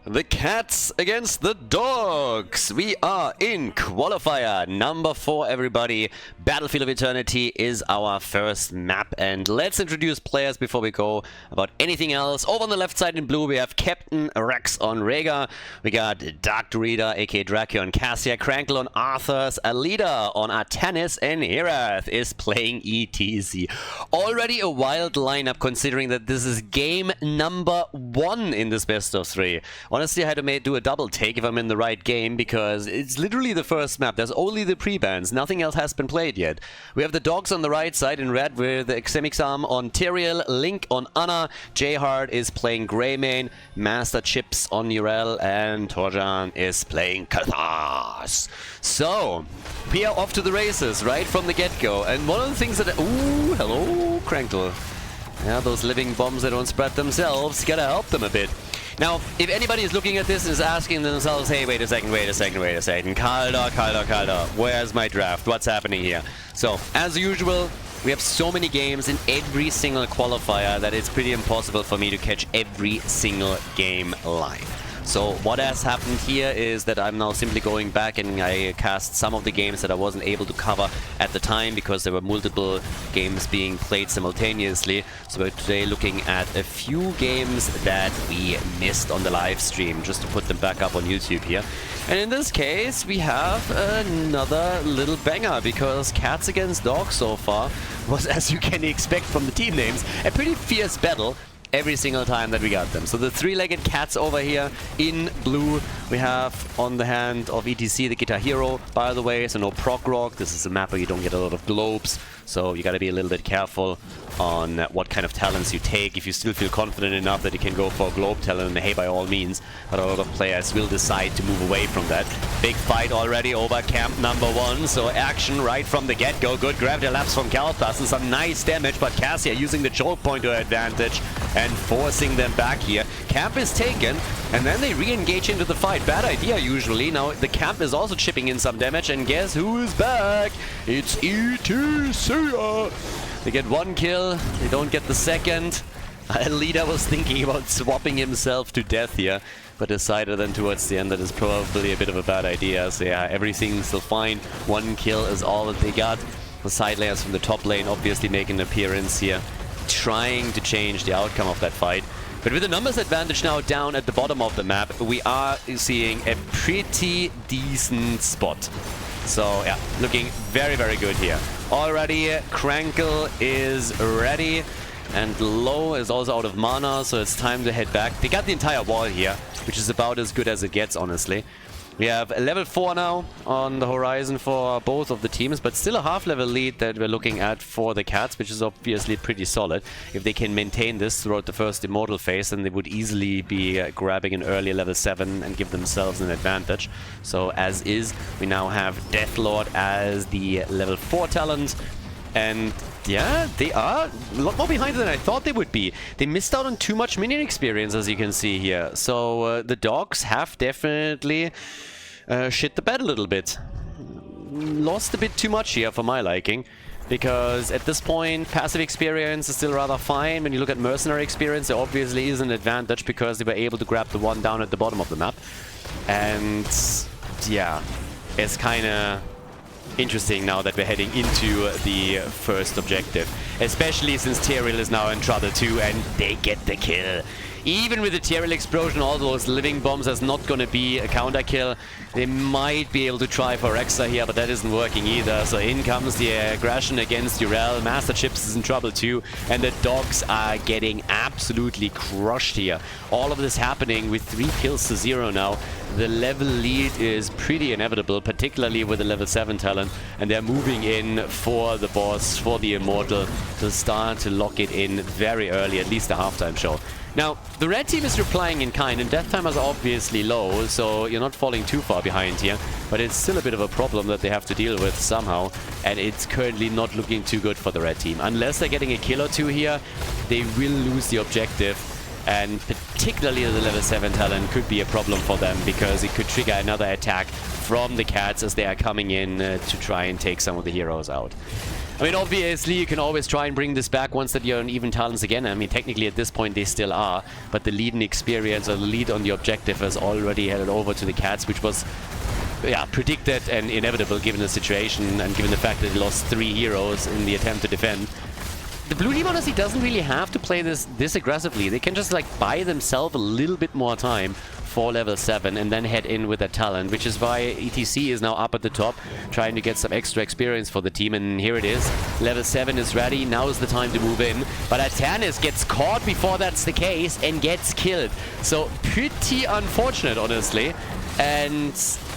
The Cats against the Dogs. We are in qualifier number 4, everybody. Battlefield of Eternity is our first map. And let's introduce players before we go about anything else. Over on the left side in blue, we have Captain Rex on Rhaegar. We got Dark Reader, aka Draki on Cassia. Crankle on Arthurs. Alida on Artanis. And Herath is playing ETC. Already a wild lineup considering that this is game number 1 in this best of 3. Honestly, I had to do a double take if I'm in the right game, because it's literally the first map. There's only the pre-bans. Nothing else has been played yet. We have the Dogs on the right side in red with Xemixam on Tyrael, Link on Anna, Jhard is playing Greymane, Master Chips on Yrel, and Torjan is playing Khaldor. So, we are off to the races right from the get-go. And one of the things that... Ooh, hello, Crankle. Yeah, those living bombs that don't spread themselves, gotta help them a bit. Now, if anybody is looking at this and is asking themselves, hey, wait a second, Khaldor, where's my draft? What's happening here? So, as usual, we have so many games in every single qualifier that it's pretty impossible for me to catch every single game live. So what has happened here is that I'm now simply going back and I cast some of the games that I wasn't able to cover at the time because there were multiple games being played simultaneously. So we're today looking at a few games that we missed on the live stream, just to put them back up on YouTube here. And in this case, we have another little banger, because Cats against Dogs so far was, as you can expect from the team names, a pretty fierce battle every single time that we got them. So the three-legged cats over here in blue. We have on the hand of ETC the Guitar Hero, by the way, so no proc rock. This is a map where you don't get a lot of globes, so you gotta be a little bit careful on what kind of talents you take. If you still feel confident enough that you can go for a globe talent, hey, by all means, but a lot of players will decide to move away from that. Big fight already over camp number 1, so action right from the get-go. Good gravity lapse from Khaldor and some nice damage, but Cassia using the choke point to her advantage and forcing them back here. Camp is taken, and then they re-engage into the fight. Bad idea usually. Now the camp is also chipping in some damage, and guess who is back? It's ETC! They get 1 kill, they don't get the second. Alida was thinking about swapping himself to death here, but decided then towards the end that is probably a bit of a bad idea. So yeah, everything's still fine. 1 kill is all that they got. The side layers from the top lane obviously making an appearance here, trying to change the outcome of that fight. But with the numbers advantage now down at the bottom of the map, we are seeing a pretty decent spot. So yeah, looking very, very good here. Already, Crankle is ready, and Low is also out of mana, so it's time to head back. They got the entire wall here, which is about as good as it gets, honestly. We have a level 4 now on the horizon for both of the teams, but still a half-level lead that we're looking at for the Cats, which is obviously pretty solid. If they can maintain this throughout the first Immortal phase, then they would easily be grabbing an early level 7 and give themselves an advantage. So as is, we now have Deathlord as the level 4 talent, and yeah, they are a lot more behind than I thought they would be. They missed out on too much minion experience, as you can see here. So the Dogs have definitely shit the bed a little bit. Lost a bit too much here for my liking, because at this point passive experience is still rather fine. When you look at mercenary experience, there obviously is an advantage because they were able to grab the one down at the bottom of the map. And yeah, it's kind of interesting now that we're heading into the first objective, especially since Tyrael is now in trouble too, and they get the kill. Even with the Tyrael explosion, all those living bombs, that's not going to be a counter kill. They might be able to try for Rexa here, but that isn't working either. So in comes the aggression against Yrel. Master Chips is in trouble too, and the Dogs are getting absolutely crushed here. All of this happening with 3 kills to 0 now. The level lead is pretty inevitable, particularly with the level 7 talent, and they're moving in for the boss, for the Immortal, to start to lock it in very early, at least the halftime show. Now, the red team is replying in kind, and death timers are obviously low, so you're not falling too far behind here, but it's still a bit of a problem that they have to deal with somehow, and it's currently not looking too good for the red team. Unless they're getting a kill or 2 here, they will lose the objective. And particularly the level 7 talent could be a problem for them, because it could trigger another attack from the Cats as they are coming in to try and take some of the heroes out. I mean, obviously, you can always try and bring this back once that you're on even talents again. I mean, technically, at this point, they still are. But the lead in experience or the lead on the objective has already headed over to the Cats, which was, yeah, predicted and inevitable given the situation and given the fact that they lost 3 heroes in the attempt to defend. The blue team honestly doesn't really have to play this aggressively. They can just like buy themselves a little bit more time for level 7 and then head in with that talent, which is why ETC is now up at the top, trying to get some extra experience for the team. And here it is. Level 7 is ready. Now is the time to move in. But Atanis gets caught before that's the case and gets killed. So pretty unfortunate, honestly. And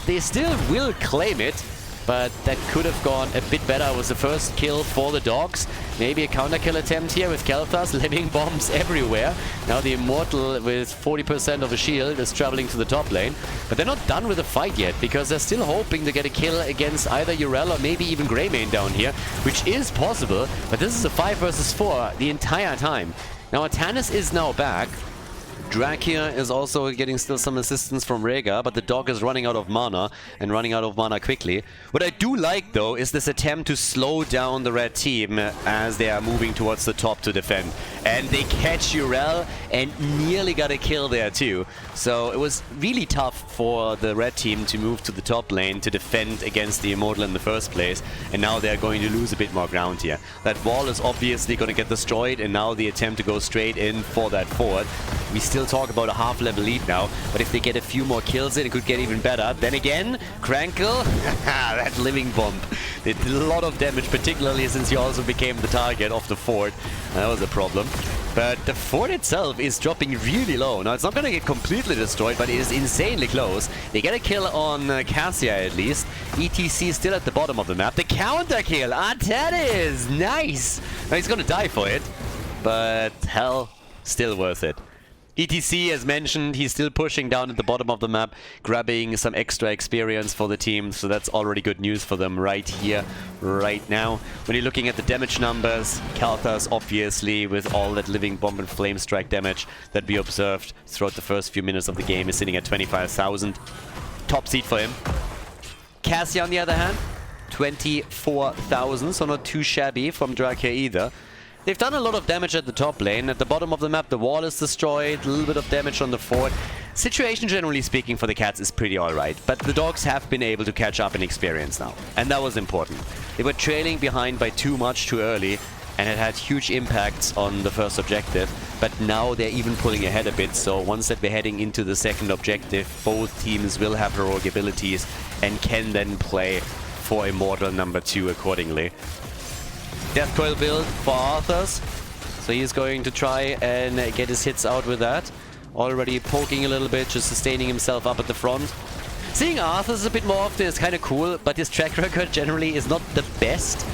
they still will claim it. But that could have gone a bit better. It was the first kill for the Dogs. Maybe a counter kill attempt here with Khaldor, living bombs everywhere. Now the Immortal with 40% of a shield is traveling to the top lane. But they're not done with the fight yet, because they're still hoping to get a kill against either Urel or maybe even Greymane down here, which is possible. But this is a 5 versus 4 the entire time. Now Atanis is now back. Drag here is also getting still some assistance from Rega, but the dog is running out of mana, and running out of mana quickly. What I do like, though, is this attempt to slow down the red team as they are moving towards the top to defend. And they catch Urel and nearly got a kill there, too. So it was really tough for the red team to move to the top lane to defend against the Immortal in the first place. And now they're going to lose a bit more ground here. That wall is obviously going to get destroyed, and now the attempt to go straight in for that forward. We still talk about a half-level lead now, but if they get a few more kills in, it could get even better. Then again, Crankle, that living bomb did a lot of damage, particularly since he also became the target of the fort. That was a problem. But the fort itself is dropping really low. Now, it's not going to get completely destroyed, but it is insanely close. They get a kill on Cassia, at least. ETC still at the bottom of the map. The counter kill! Atanis! Nice! Now, he's going to die for it, but hell, still worth it. ETC, as mentioned, he's still pushing down at the bottom of the map, grabbing some extra experience for the team, so that's already good news for them right here, right now. When you're looking at the damage numbers, Khaldor, obviously, with all that living bomb and flame strike damage that we observed throughout the first few minutes of the game, is sitting at 25,000. Top seed for him. Cassia, on the other hand, 24,000, so not too shabby from Drake either. They've done a lot of damage at the top lane. At the bottom of the map, the wall is destroyed. A little bit of damage on the fort. Situation, generally speaking, for the Cats is pretty alright. But the Dogs have been able to catch up in experience now. And that was important. They were trailing behind by too much too early. And it had huge impacts on the first objective. But now they're even pulling ahead a bit. So once that we're heading into the second objective, both teams will have heroic abilities and can then play for Immortal number 2 accordingly. Death Coil build for Arthas, so he's going to try and get his hits out with that. Already poking a little bit, just sustaining himself up at the front. Seeing Arthas a bit more often is kind of cool, but his track record generally is not the best.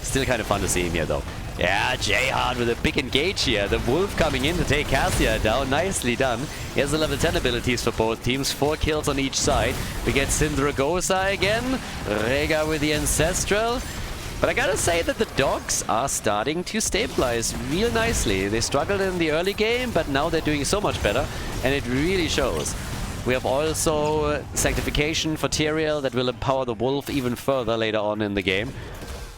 Still kind of fun to see him here, though. Yeah, Jayhard with a big engage here. The Wolf coming in to take Cassia down. Nicely done. He has the level 10 abilities for both teams. 4 kills on each side. We get Syndragosa again. Rega with the Ancestral. But I gotta say that the Dogs are starting to stabilize real nicely. They struggled in the early game, but now they're doing so much better, and it really shows. We have also Sanctification for Tyrael that will empower the Wolf even further later on in the game.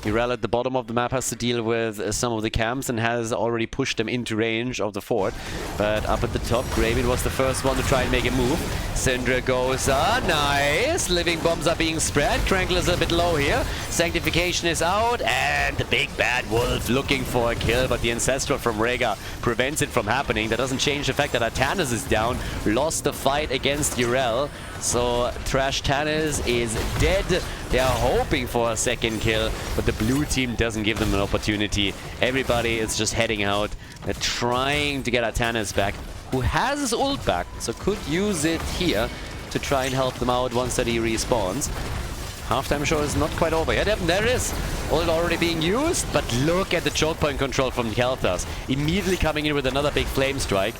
Urel at the bottom of the map has to deal with some of the camps and has already pushed them into range of the fort. But up at the top, Greymane was the first one to try and make a move. Syndragosa, nice! Living bombs are being spread. Crankle is a bit low here. Sanctification is out, and the big bad Wolf looking for a kill, but the Ancestral from Rega prevents it from happening. That doesn't change the fact that Atanis is down, lost the fight against Urel. So Trash Tanis is dead. They are hoping for a second kill, but the blue team doesn't give them an opportunity. Everybody is just heading out. They're trying to get Atanis back, who has his ult back, so could use it here to try and help them out once that he respawns. Halftime show is not quite over yet. There it is. Ult already being used, but look at the choke point control from Khaldor. Immediately coming in with another big flame strike.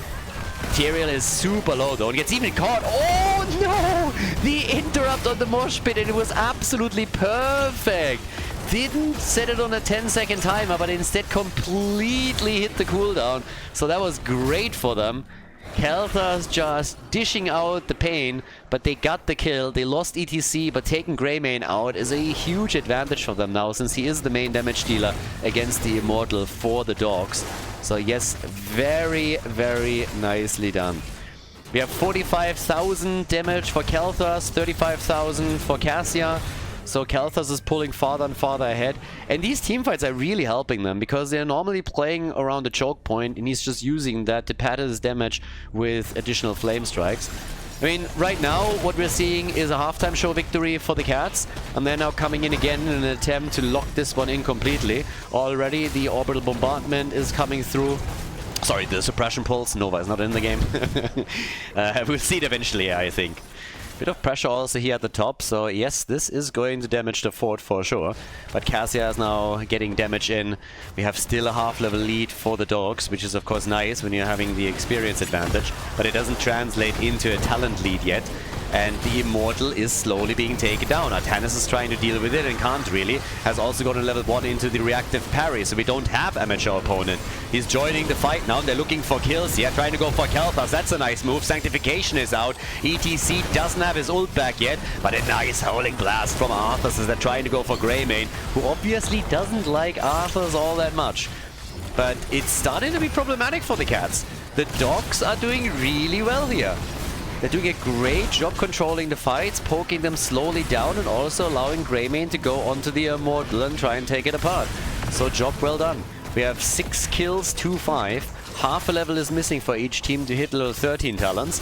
Tyrael is super low though and gets even caught. Oh no! The interrupt on the mosh pit, and it was absolutely perfect. Didn't set it on a 10-second timer, but instead completely hit the cooldown. So that was great for them. Khaldor's just dishing out the pain, but they got the kill. They lost ETC, but taking Greymane out is a huge advantage for them now, since he is the main damage dealer against the Immortal for the Dogs. So yes, very, very nicely done. We have 45,000 damage for Khaldor, 35,000 for Cassia. So Khaldor is pulling farther and farther ahead. And these teamfights are really helping them, because they're normally playing around the choke point, and he's just using that to pad his damage with additional flame strikes. I mean, right now, what we're seeing is a halftime show victory for the Cats, and they're now coming in again in an attempt to lock this one in completely. Already, the orbital bombardment is coming through. Sorry, the suppression pulse. Nova is not in the game. We'll see it eventually, I think. Bit of pressure also here at the top, so yes, this is going to damage the fort for sure. But Cassia is now getting damage in. We have still a half-level lead for the Dogs, which is of course nice when you're having the experience advantage, but it doesn't translate into a talent lead yet. And the Immortal is slowly being taken down. Artanis is trying to deal with it and can't really. Has also gotten level 1 into the reactive parry, so we don't have amateur opponent. He's joining the fight now. They're looking for kills. Yeah, trying to go for Khaldor. That's a nice move. Sanctification is out. ETC doesn't have his ult back yet, but a nice howling blast from Arthas as they're trying to go for Greymane, who obviously doesn't like Arthas all that much. But it's starting to be problematic for the Cats. The Dogs are doing really well here. They're doing a great job controlling the fights, poking them slowly down, and also allowing Greymane to go onto the Immortal and try and take it apart. So job well done. We have 6 kills, 2-5. Half a level is missing for each team to hit level 13 talents.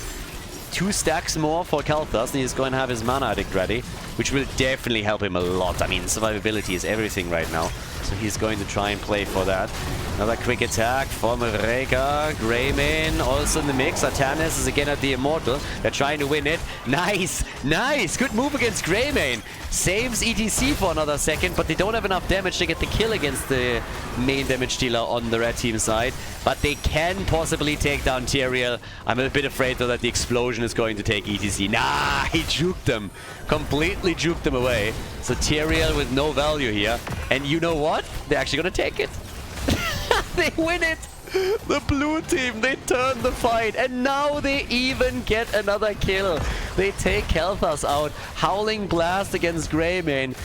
2 stacks more for Khaldor, and he's going to have his mana addict ready, which will definitely help him a lot. I mean, survivability is everything right now, so he's going to try and play for that. Another quick attack from Reka. Greymane also in the mix. Artanis is again at the Immortal. They're trying to win it. Nice! Nice! Good move against Greymane. Saves ETC for another second, but they don't have enough damage to get the kill against the main damage dealer on the red team side. But they can possibly take down Tyrael. I'm a bit afraid though that the explosion is going to take ETC. Nah, he juked them. Completely juked them away. So Tyrael with no value here. And you know what? They're actually going to take it. They win it! The blue team, they turn the fight, and now they even get another kill. They take Khaldor out. Howling blast against Greymane.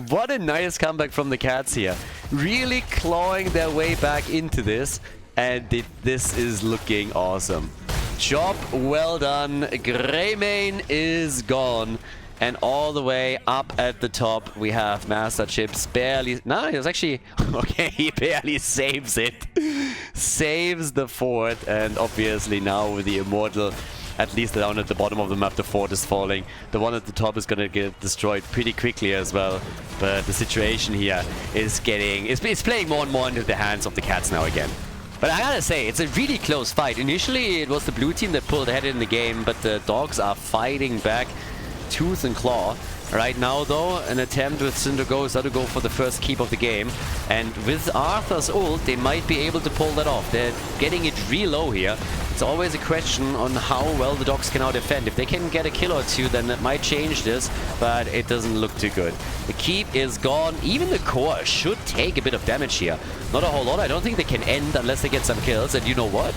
What a nice comeback from the Cats here. Really clawing their way back into this, and this is looking awesome. Job well done. Greymane is gone. And all the way up at the top, we have Master Chips barely... No, he was actually... Okay, he barely saves it. Saves the fort. And obviously now with the Immortal, at least down at the bottom of the map, the fort is falling. The one at the top is going to get destroyed pretty quickly as well. But the situation here is getting... It's playing more and more into the hands of the Cats now again. But I gotta say, it's a really close fight. Initially, it was the blue team that pulled ahead in the game, but the Dogs are fighting back tooth and claw. Right now though, an attempt with Syndergoza to go for the first keep of the game, and with Arthur's ult they might be able to pull that off. They're getting it real low here. It's always a question on how well the Dogs can now defend. If they can get a kill or two, then it might change this, but it doesn't look too good. The keep is gone. Even the core should take a bit of damage here. Not a whole lot. I don't think they can end unless they get some kills, and you know what?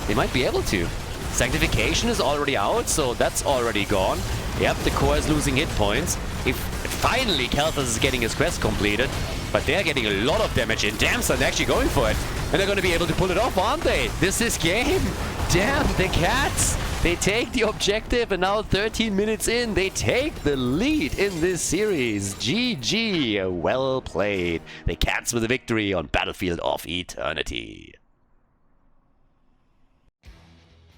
They might be able to. Sanctification is already out, so that's already gone. Yep, the core is losing hit points. If finally Khaldor is getting his quest completed, but they're getting a lot of damage in. Damn, so they're actually going for it. And they're going to be able to pull it off, aren't they? This is game. Damn, the Cats. They take the objective, and now 13 minutes in, they take the lead in this series. GG. Well played. The Cats with a victory on Battlefield of Eternity.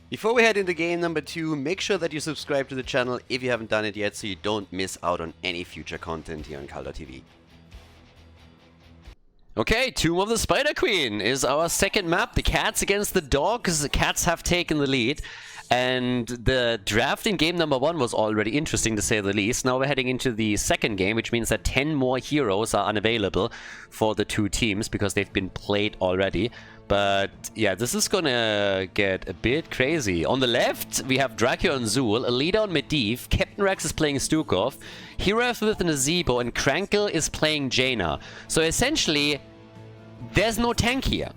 Before we head into game number 2, make sure that you subscribe to the channel if you haven't done it yet so you don't miss out on any future content here on Khaldor TV. Okay, Tomb of the Spider Queen is our second map. The Cats against the Dogs. The Cats have taken the lead. And the draft in game number 1 was already interesting, to say the least. Now we're heading into the second game, which means that 10 more heroes are unavailable for the two teams because they've been played already. But yeah, this is gonna get a bit crazy. On the left, we have Dracula and Zool, Alida on Medivh, Captain Rex is playing Stukov, Hireth with Nazebo, and Krankel is playing Jaina. So essentially, there's no tank here.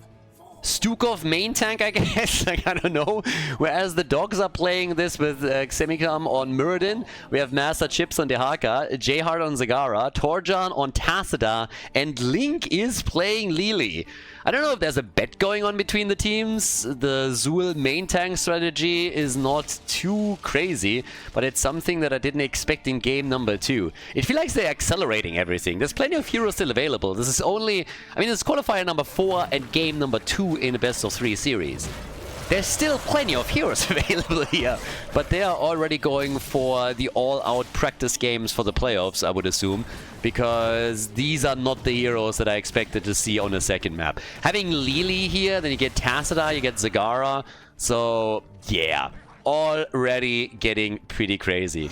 Stukov main tank, I guess. Like, I don't know. Whereas the dogs are playing this with Xemikam on Muradin. We have Master Chips on Dehaka, Jhard on Zagara, Torjan on Tacida, and Link is playing Lili. I don't know if there's a bet going on between the teams. The Zul main tank strategy is not too crazy, but it's something that I didn't expect in game number 2. It feels like they're accelerating everything. There's plenty of heroes still available. This is only, I mean, this is qualifier number 4 and game number 2 in a best of 3 series. There's still plenty of heroes available here, but they are already going for the all-out practice games for the playoffs, I would assume, because these are not the heroes that I expected to see on the second map. Having Lili here, then you get Tacida, you get Zagara, so yeah, already getting pretty crazy.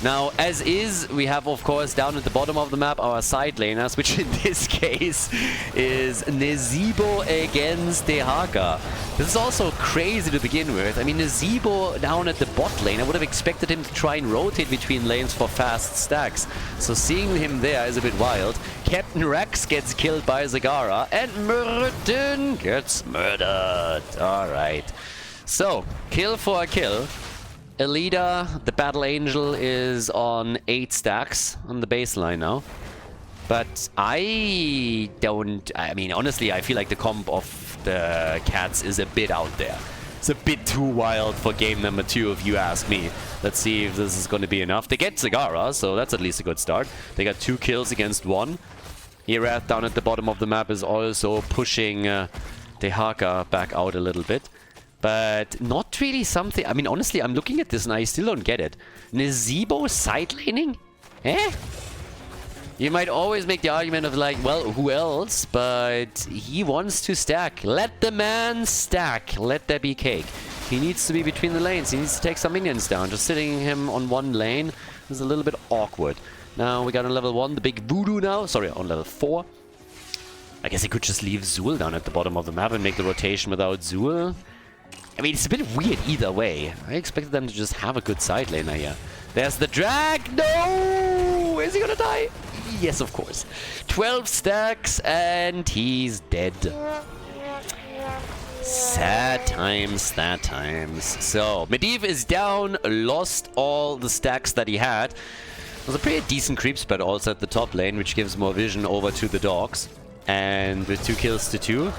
Now, as is, we have, of course, down at the bottom of the map, our side laners, which in this case is Nezebo against Dehaka. This is also crazy to begin with. I mean, Nezebo down at the bot lane, I would have expected him to try and rotate between lanes for fast stacks. So seeing him there is a bit wild. Captain Rex gets killed by Zagara, and Muradin gets murdered. Alright. So, kill for a kill. Elida, the Battle Angel, is on 8 stacks on the baseline now. But I mean, honestly, I feel like the comp of the cats is a bit out there. It's a bit too wild for game number 2, if you ask me. Let's see if this is going to be enough. They get Zagara, so that's at least a good start. They got 2 kills against 1. Erath down at the bottom of the map is also pushing Dehaka back out a little bit. But not really something... I mean, honestly, I'm looking at this and I still don't get it. Nezebo side laning? Eh? You might always make the argument of like, well, who else? But he wants to stack. Let the man stack. Let there be cake. He needs to be between the lanes. He needs to take some minions down. Just sitting him on one lane is a little bit awkward. Now we got on level 1, the big voodoo now. Sorry, on level 4. I guess he could just leave Zul down at the bottom of the map and make the rotation without Zul. I mean, it's a bit weird either way. I expected them to just have a good side laner here. There's the drag. No! Is he gonna die? Yes, of course. 12 stacks and he's dead. Sad times, sad times. So, Medivh is down, lost all the stacks that he had. It was a pretty decent creep spread also at the top lane, which gives more vision over to the dogs. And with 2 kills to 2.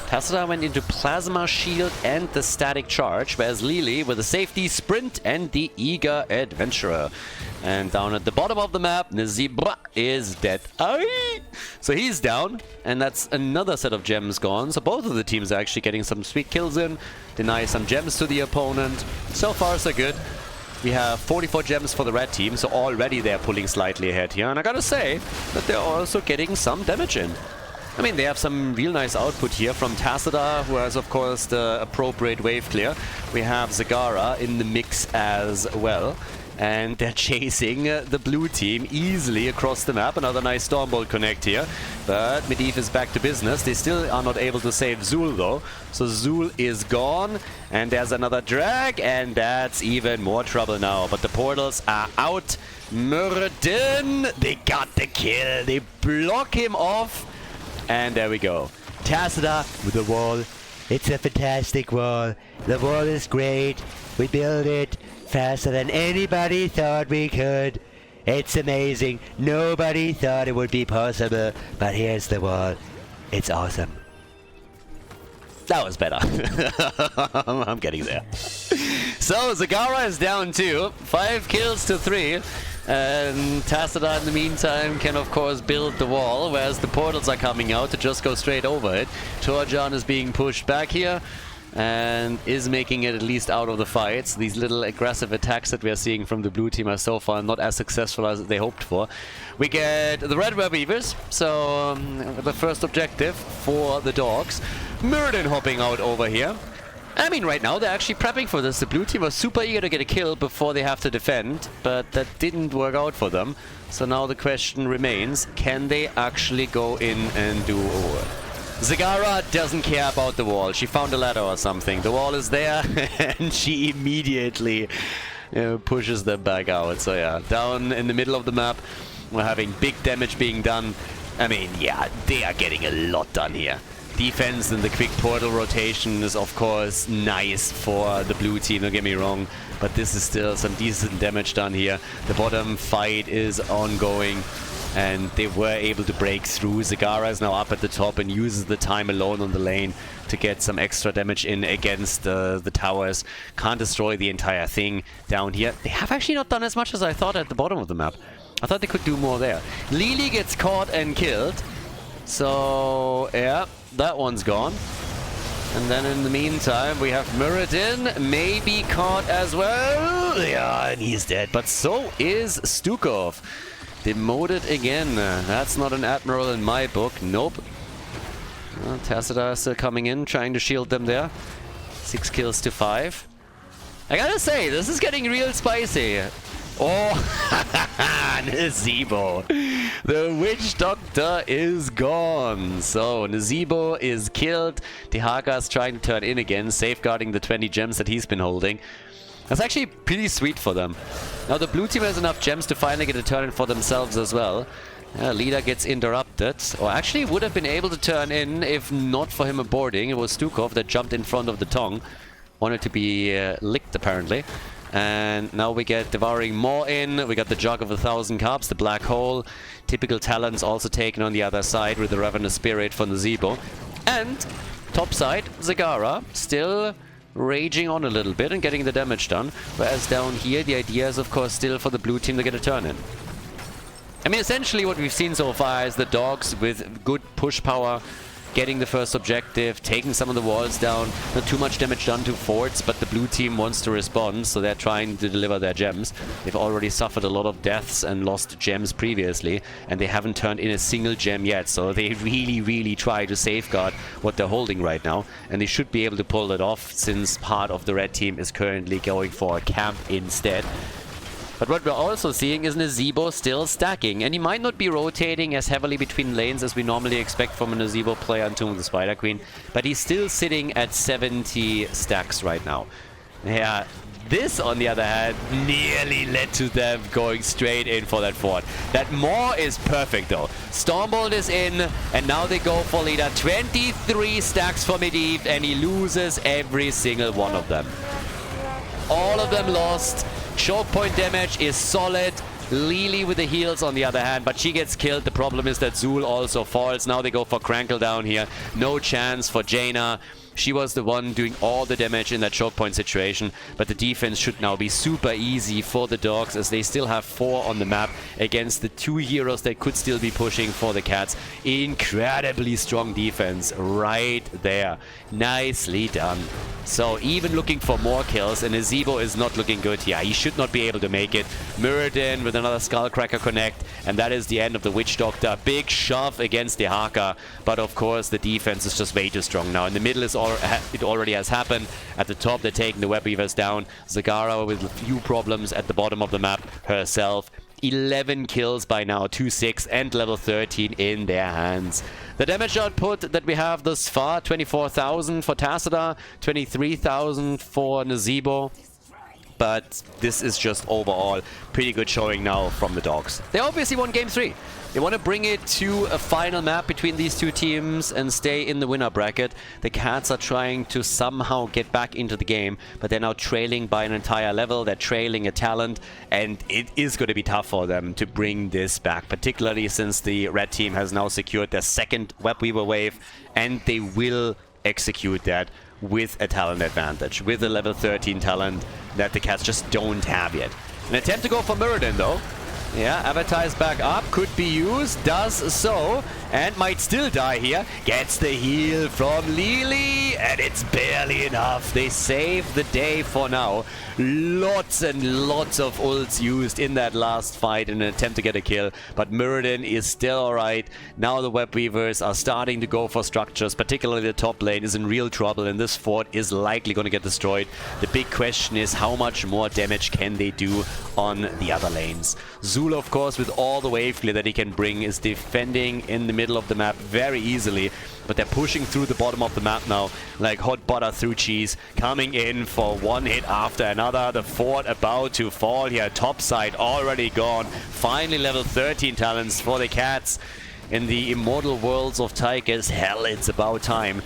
Tacida went into Plasma Shield and the Static Charge, whereas Lili with a Safety Sprint and the Eager Adventurer. And down at the bottom of the map, Nezebo is dead. Aye! So he's down, and that's another set of gems gone. So both of the teams are actually getting some sweet kills in, deny some gems to the opponent. So far, so good. We have 44 gems for the red team, so already they're pulling slightly ahead here. And I gotta say that they're also getting some damage in. I mean, they have some real nice output here from Tacida, who has, of course, the appropriate wave clear. We have Zagara in the mix as well. And they're chasing the blue team easily across the map. Another nice Stormbolt connect here. But Medivh is back to business. They still are not able to save Zul, though. So Zul is gone. And there's another drag. And that's even more trouble now. But the portals are out. Muradin! They got the kill. They block him off. And there we go. Tacida with the wall. It's a fantastic wall. The wall is great. We build it faster than anybody thought we could. It's amazing. Nobody thought it would be possible. But here's the wall. It's awesome. That was better. I'm getting there. So Zagara is down 2. 5 kills to 3. And Tacida in the meantime can of course build the wall, whereas the portals are coming out to just go straight over it. Torjan is being pushed back here and is making it at least out of the fights. These little aggressive attacks that we are seeing from the blue team are so far not as successful as they hoped for. We get the Red Web Weavers, so the first objective for the dogs. Muradin hopping out over here. I mean, right now they're actually prepping for this. The blue team was super eager to get a kill before they have to defend, but that didn't work out for them. So now the question remains, can they actually go in and do a work? Zagara doesn't care about the wall. She found a ladder or something. The wall is there, and she immediately pushes them back out. So yeah, down in the middle of the map, we're having big damage being done. I mean, yeah, they are getting a lot done here. defense and the quick portal rotation is of course nice for the blue team, don't get me wrong, but this is still some decent damage done here. The bottom fight is ongoing and they were able to break through. Zagara is now up at the top and uses the time alone on the lane to get some extra damage in against the towers. Can't destroy the entire thing down here. They have actually not done as much as I thought at the bottom of the map. I thought they could do more there. Lily gets caught and killed. So, yeah, that one's gone. And then in the meantime, we have Muradin, maybe caught as well. Yeah, and he's dead. But so is Stukov. Demoted again. That's not an admiral in my book. Nope. Well, Tacita is still coming in, trying to shield them there. 6 kills to 5. I gotta say, this is getting real spicy. Oh, Nazebo. The Witch Doctor is gone. So, Nazebo is killed. Dehaka's trying to turn in again, safeguarding the 20 gems that he's been holding. That's actually pretty sweet for them. Now, the blue team has enough gems to finally get a turn in for themselves as well. Leader gets interrupted, or actually would have been able to turn in if not for him aborting. It was Stukov that jumped in front of the Tong. Wanted to be licked, apparently. And now we get Devouring Maw in. We got the Jug of 1,000 Cups, the Black Hole. Typical talents also taken on the other side with the Ravenous Spirit from the Zebo. And top side, Zagara still raging on a little bit and getting the damage done. Whereas down here, the idea is, of course, still for the blue team to get a turn in. I mean, essentially what we've seen so far is the dogs with good push power getting the first objective, taking some of the walls down. Not too much damage done to forts, but the blue team wants to respond, so they're trying to deliver their gems. They've already suffered a lot of deaths and lost gems previously, and they haven't turned in a single gem yet, so they really try to safeguard what they're holding right now, and they should be able to pull it off, since part of the red team is currently going for a camp instead. But what we're also seeing is Nazebo still stacking, and he might not be rotating as heavily between lanes as we normally expect from a Nazebo player Entomb the Spider Queen, but he's still sitting at 70 stacks right now. Yeah, this, on the other hand, nearly led to them going straight in for that fort. That Maw is perfect, though. Stormbolt is in, and now they go for leader. 23 stacks for Medivh, and he loses every single one of them. All of them lost. Choke point damage is solid. Lily with the heals on the other hand, but she gets killed. The problem is that Zul also falls. Now they go for Crankle down here. No chance for Jaina. She was the one doing all the damage in that choke point situation, but the defense should now be super easy for the dogs, as they still have 4 on the map against the 2 heroes that could still be pushing for the cats. Incredibly strong defense right there. Nicely done. So even looking for more kills, and Nazebo is not looking good here. He should not be able to make it. Muradin with another Skullcracker connect, and that is the end of the Witch Doctor. Big shove against Dehaka, but of course the defense is just way too strong now. In the middle is it already has happened. At the top, they're taking the Web Weavers down. Zagara with a few problems at the bottom of the map herself. 11 kills by now, 2-6 and level 13 in their hands. The damage output that we have thus far, 24,000 for Tacita, 23,000 for Nazebo. But this is just overall pretty good showing now from the dogs. They obviously won Game 3. They want to bring it to a final map between these two teams and stay in the winner bracket. The Cats are trying to somehow get back into the game, but they're now trailing by an entire level. They're trailing a talent, and it is going to be tough for them to bring this back, particularly since the red team has now secured their second Web Weaver wave, and they will execute that with a talent advantage, with a level 13 talent that the Cats just don't have yet. An attempt to go for Muradin, though. Yeah, Avatar is back up, could be used, does so, and might still die here. Gets the heal from Lily, and it's barely enough. They save the day for now. Lots and lots of ults used in that last fight in an attempt to get a kill, but Muradin is still alright. Now the Web Weavers are starting to go for structures, particularly the top lane is in real trouble, and this fort is likely going to get destroyed. The big question is how much more damage can they do on the other lanes. Zul, of course, with all the wave clear that he can bring, is defending in the middle of the map very easily, but they're pushing through the bottom of the map now like hot butter through cheese, coming in for one hit after another. The fort about to fall here, top side already gone. Finally level 13 talents for the Cats. in the immortal worlds of Tigers. Hell, it's about time.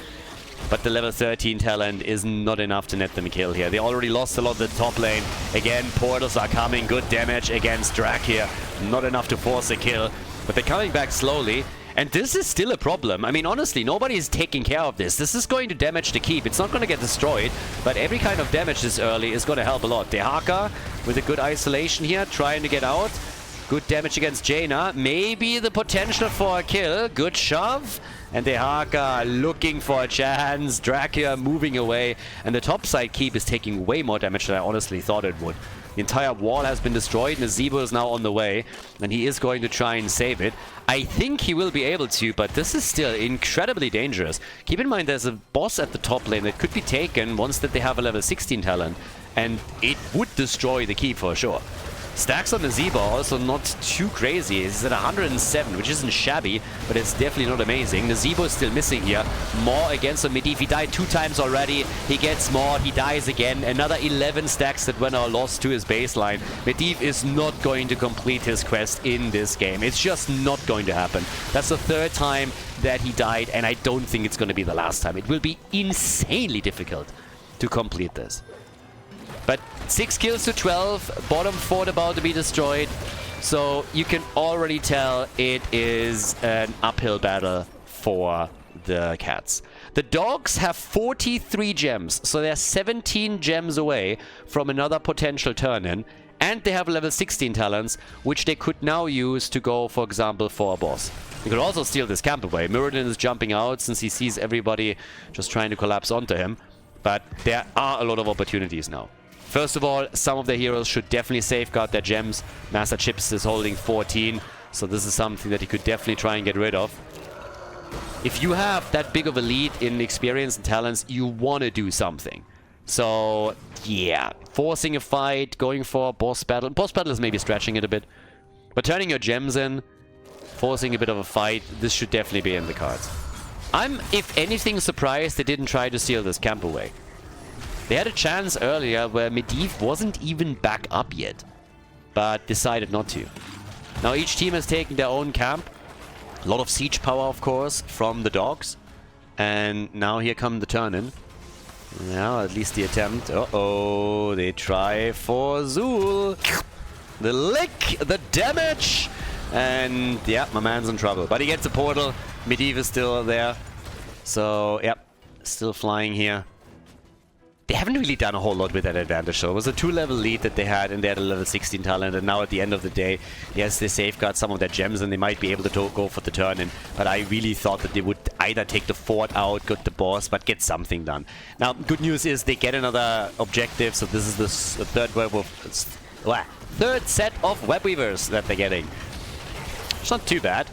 But the level 13 talent is not enough to net them a kill here. They already lost a lot of the top lane. Again, portals are coming. Good damage against Drak here. Not enough to force a kill. But they're coming back slowly. And this is still a problem. I mean, honestly, nobody is taking care of this. This is going to damage the keep. It's not going to get destroyed. But every kind of damage this early is going to help a lot. Dehaka with a good isolation here. Trying to get out. Good damage against Jaina. Maybe the potential for a kill. Good shove. And Dehaka looking for a chance. Dracula moving away. And the top side keep is taking way more damage than I honestly thought it would. The entire wall has been destroyed. Nazebo is now on the way. And he is going to try and save it. I think he will be able to, but this is still incredibly dangerous. Keep in mind there's a boss at the top lane that could be taken once that they have a level 16 talent. And it would destroy the keep for sure. Stacks on Nazebo also not too crazy. He's at 107, which isn't shabby, but it's definitely not amazing. Nazebo is still missing here. More against Medivh. He died 2 times already. He gets more. He dies again. Another 11 stacks that were now lost to his baseline. Medivh is not going to complete his quest in this game. It's just not going to happen. That's the 3rd time that he died, and I don't think it's going to be the last time. It will be insanely difficult to complete this. But 6 kills to 12, bottom fort about to be destroyed. So you can already tell it is an uphill battle for the cats. The dogs have 43 gems, so they're 17 gems away from another potential turn-in. And they have level 16 talents, which they could now use to go, for example, for a boss. You could also steal this camp away. Mirrodin is jumping out since he sees everybody just trying to collapse onto him. But there are a lot of opportunities now. First of all, some of the heroes should definitely safeguard their gems. Master Chips is holding 14, so this is something that he could definitely try and get rid of. If you have that big of a lead in experience and talents, you want to do something. So, yeah, forcing a fight, going for a boss battle. Boss battle is maybe stretching it a bit. But turning your gems in, forcing a bit of a fight, this should definitely be in the cards. I'm, if anything, surprised they didn't try to steal this camp away. They had a chance earlier where Medivh wasn't even back up yet, but decided not to. Now each team has taken their own camp. A lot of siege power, of course, from the dogs. And now here come the turn-in. Now, at least the attempt. Uh-oh, they try for Zul. The lick, the damage. And, yeah, my man's in trouble. But he gets a portal. Medivh is still there. So, yep, still flying here. They haven't really done a whole lot with that advantage, though. It was a 2-level lead that they had, and they had a level 16 talent. And now at the end of the day, yes, they safeguard some of their gems, and they might be able to go for the turn-in. But I really thought that they would either take the fort out, get the boss, but get something done. Now, good news is they get another objective, so this is the third set of web weavers that they're getting. It's not too bad.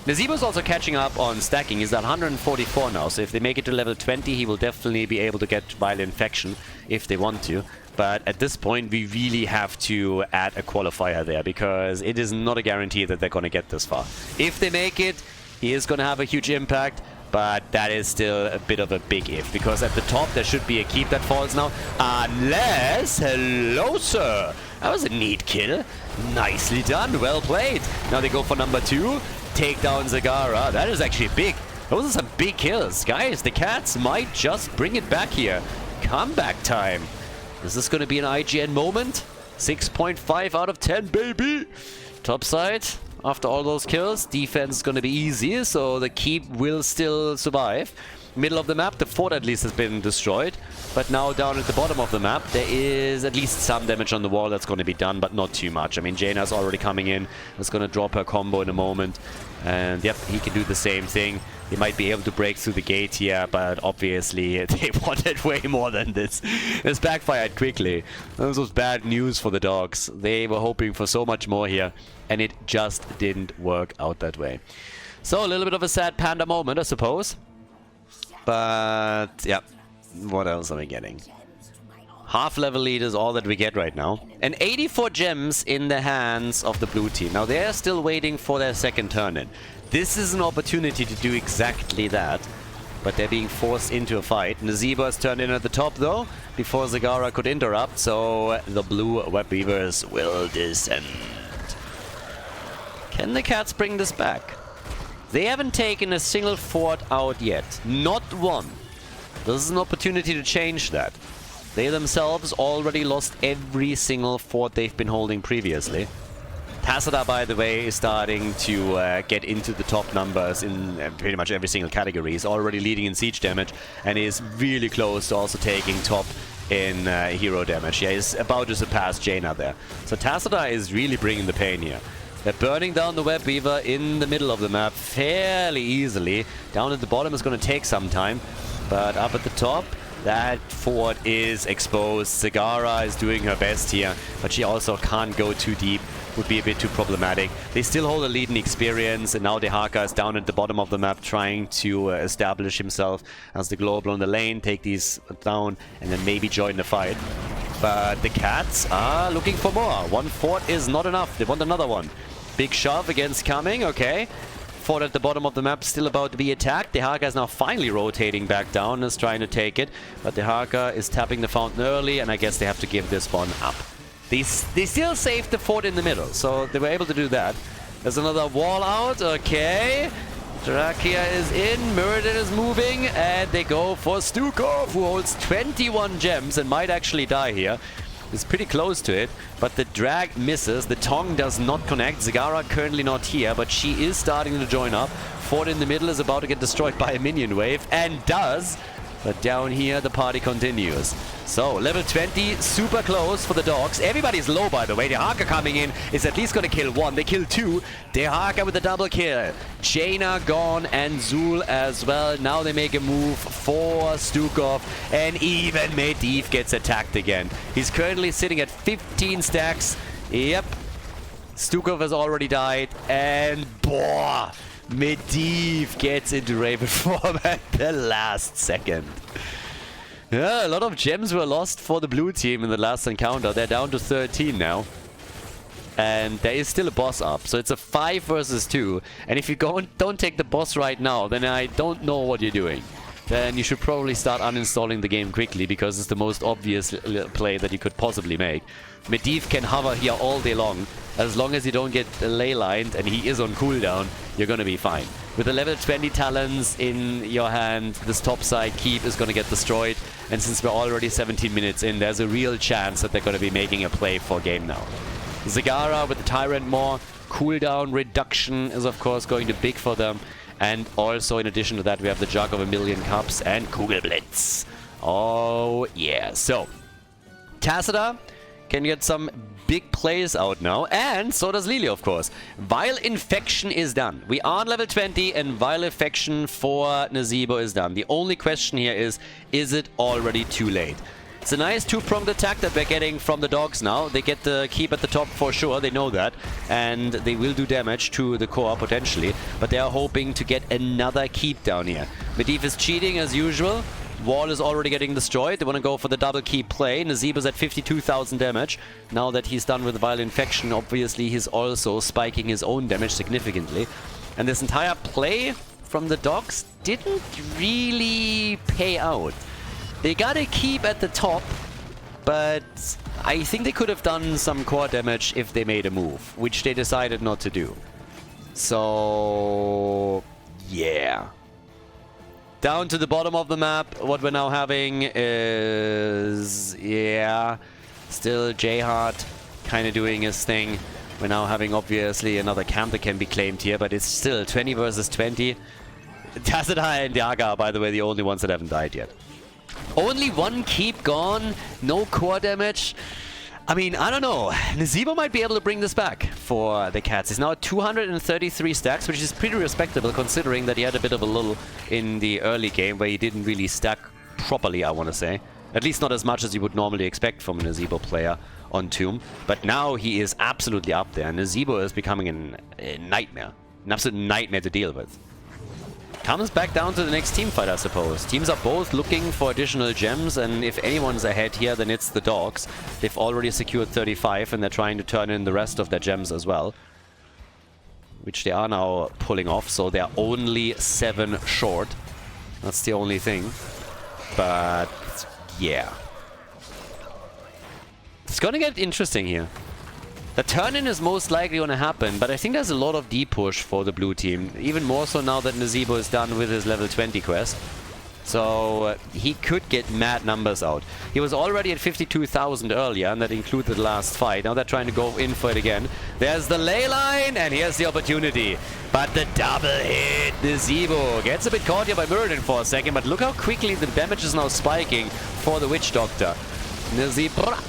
Nazebo's also catching up on stacking. He's at 144 now, so if they make it to level 20, he will definitely be able to get Vile Infection if they want to. But at this point, we really have to add a qualifier there, because it is not a guarantee that they're going to get this far. If they make it, he is going to have a huge impact, but that is still a bit of a big if, because at the top there should be a keep that falls now. Unless... Hello, sir! That was a neat kill. Nicely done. Well played. Now they go for number 2. Take down Zagara. That is actually big. Those are some big kills. Guys, the cats might just bring it back here. Comeback time. Is this going to be an IGN moment? 6.5 out of 10, baby. Top side, after all those kills, defense is going to be easy, so the keep will still survive. Middle of the map, the fort at least has been destroyed. But now down at the bottom of the map, there is at least some damage on the wall that's going to be done, but not too much. I mean, Jaina's already coming in. It's going to drop her combo in a moment. And yep, he can do the same thing. They might be able to break through the gate here, but obviously they wanted way more than this. This backfired quickly. This was bad news for the dogs. They were hoping for so much more here, and it just didn't work out that way. So a little bit of a sad panda moment, I suppose. But, yeah, what else are we getting? Half-level lead is all that we get right now. And 84 gems in the hands of the blue team. Now, they're still waiting for their second turn-in. This is an opportunity to do exactly that. But they're being forced into a fight. Nazebo has turned in at the top, though, before Zagara could interrupt. So, the blue web weavers will descend. Can the cats bring this back? They haven't taken a single fort out yet. Not one. This is an opportunity to change that. They themselves already lost every single fort they've been holding previously. Tassadar, by the way, is starting to get into the top numbers in pretty much every single category. He's already leading in siege damage and is really close to also taking top in hero damage. Yeah, he's about to surpass Jaina there. So Tassadar is really bringing the pain here. They're burning down the Web Weaver in the middle of the map fairly easily. Down at the bottom is going to take some time, but up at the top, that fort is exposed. Zagara is doing her best here, but she also can't go too deep. Would be a bit too problematic. They still hold a lead in experience, and now Dehaka is down at the bottom of the map trying to establish himself as the global on the lane, take these down, and then maybe join the fight. But the Cats are looking for more. One fort is not enough. They want another one. Big shove against coming, okay. Fort at the bottom of the map still about to be attacked. Dehaka is now finally rotating back down, is trying to take it. But Dehaka is tapping the fountain early, and I guess they have to give this one up. They still saved the fort in the middle, so they were able to do that. There's another wall out, okay. Drakia is in, Muradin is moving, and they go for Stukov, who holds 21 gems and might actually die here. Is pretty close to it, but the drag misses. The Tong does not connect. Zagara currently not here, but she is starting to join up. Fort in the middle is about to get destroyed by a minion wave, and does. But down here, the party continues. So, level 20, super close for the dogs. Everybody's low, by the way. Dehaka coming in is at least going to kill one. They kill two. Dehaka with the double kill. Jaina gone and Zul as well. Now they make a move for Stukov. And even Medivh gets attacked again. He's currently sitting at 15 stacks. Yep. Stukov has already died. And boah! Medivh gets into Raven form at the last second. Yeah, a lot of gems were lost for the blue team in the last encounter. They're down to 13 now. And there is still a boss up. So it's a 5 versus 2. And if you don't take the boss right now, then I don't know what you're doing. Then you should probably start uninstalling the game quickly, because it's the most obvious play that you could possibly make. Medivh can hover here all day long. As long as you don't get ley lined and he is on cooldown, you're gonna be fine. With the level 20 talents in your hand, this top side keep is gonna get destroyed. And since we're already 17 minutes in, there's a real chance that they're gonna be making a play for game now. Zagara with the Tyrant Maw, cooldown reduction is of course going to big for them. And also in addition to that, we have the Jug of a Million Cups and Kugelblitz. Oh yeah, so Tassadar can get some big plays out now, and so does Lily, of course. Vile Infection is done. We are on level 20, and Vile Infection for Nazeebo is done. The only question here is it already too late? It's a nice two-pronged attack that we're getting from the dogs now. They get the keep at the top for sure, they know that. And they will do damage to the core potentially, but they are hoping to get another keep down here. Medivh is cheating as usual. Wall is already getting destroyed. They want to go for the double keep play. Nazeebo's at 52,000 damage. Now that he's done with the Vile Infection, obviously he's also spiking his own damage significantly. And this entire play from the dogs didn't really pay out. They got a keep at the top, but I think they could have done some core damage if they made a move, which they decided not to do. So, yeah. Down to the bottom of the map, what we're now having is, yeah, still Jayhart kind of doing his thing. We're now having, obviously, another camp that can be claimed here, but it's still 20 versus 20. Tassadar and Yaga are, by the way, the only ones that haven't died yet. Only one keep gone, no core damage. I mean, I don't know. Nazeebo might be able to bring this back for the Cats. He's now at 233 stacks, which is pretty respectable considering that he had a bit of a lull in the early game where he didn't really stack properly, I want to say. At least not as much as you would normally expect from a Nazeebo player on Tomb. But now he is absolutely up there. Nazeebo is becoming a nightmare. An absolute nightmare to deal with. Comes back down to the next team fight, I suppose. Teams are both looking for additional gems, and if anyone's ahead here, then it's the dogs. They've already secured 35, and they're trying to turn in the rest of their gems as well. Which they are now pulling off, so they're only 7 short. That's the only thing. But, yeah. It's gonna get interesting here. The turn-in is most likely going to happen, but I think there's a lot of D-push for the blue team. Even more so now that Nazeebo is done with his level 20 quest. So he could get mad numbers out. He was already at 52,000 earlier, and that included the last fight. Now they're trying to go in for it again. There's the ley line, and here's the opportunity. But the double hit, Nazeebo gets a bit caught here by Muradin for a second, but look how quickly the damage is now spiking for the Witch Doctor. Nazeebo,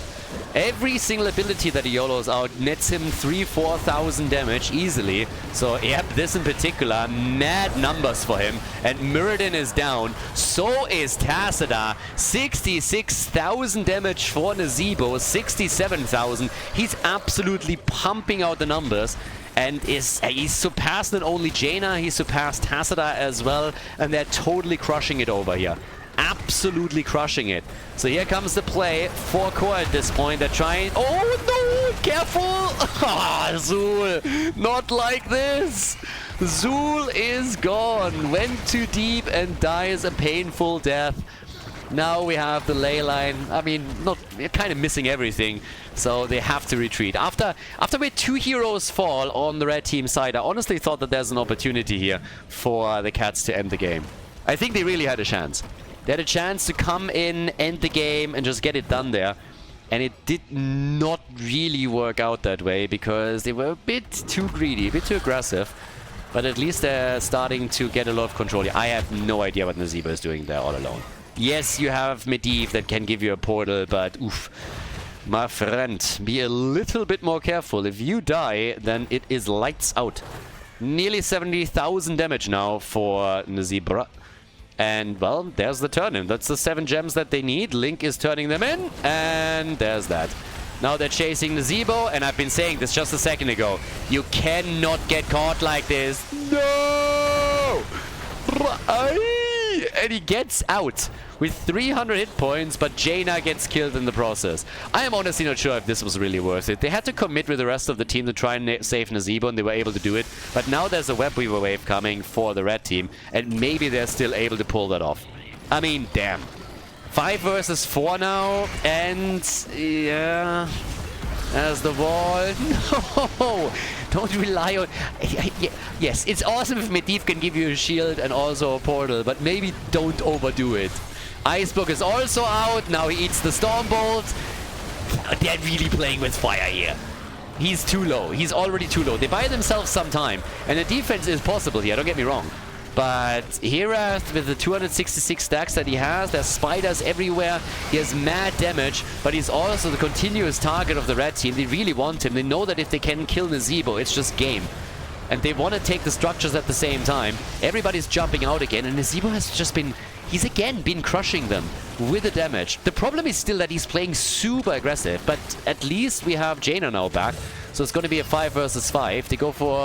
every single ability that he YOLOs out nets him 3,000-4,000 damage easily. So, yep, this in particular, mad numbers for him. And Muradin is down. So is Tassadar. 66,000 damage for Nazeebo. 67,000. He's absolutely pumping out the numbers. And he's surpassed not only Jaina, he's surpassed Tassadar as well. And they're totally crushing it over here. Absolutely crushing it. So here comes the play for Core at this point. They're trying... Oh no! Careful! Ah, Zul! Not like this! Zul is gone. Went too deep and dies a painful death. Now we have the ley line. I mean, they're kind of missing everything. So they have to retreat. After where 2 heroes fall on the red team side, I honestly thought that there's an opportunity here for the Cats to end the game. I think they really had a chance. They had a chance to come in, end the game, and just get it done there. And it did not really work out that way because they were a bit too greedy, a bit too aggressive. But at least they're starting to get a lot of control here. I have no idea what Nazeebo is doing there all alone. Yes, you have Medivh that can give you a portal, but oof. My friend, be a little bit more careful. If you die, then it is lights out. Nearly 70,000 damage now for Nazeebo. And, well, there's the turn-in. That's the 7 gems that they need. Link is turning them in, and there's that. Now they're chasing Nazeebo, and I've been saying this just a second ago. You cannot get caught like this. No! And he gets out with 300 hit points, but Jaina gets killed in the process. I am honestly not sure if this was really worth it. They had to commit with the rest of the team to try and save Nazeebo, and they were able to do it. But now there's a Web Weaver wave coming for the red team, and maybe they're still able to pull that off. I mean, damn. 5 versus 4 now, and yeah... There's the wall. No! Don't rely on... Yes, it's awesome if Medivh can give you a shield and also a portal, but maybe don't overdo it. Icebook is also out. Now he eats the Stormbolt. They're really playing with fire here. He's too low. He's already too low. They buy themselves some time. And the defense is possible here, don't get me wrong. But Herath, with the 266 stacks that he has, there's spiders everywhere. He has mad damage, but he's also the continuous target of the red team. They really want him. They know that if they can kill Nazeebo, it's just game. And they want to take the structures at the same time. Everybody's jumping out again, and Nazeebo has just been... He's again been crushing them with the damage. The problem is still that he's playing super aggressive, but at least we have Jaina now back. So it's going to be a 5 versus 5. They go for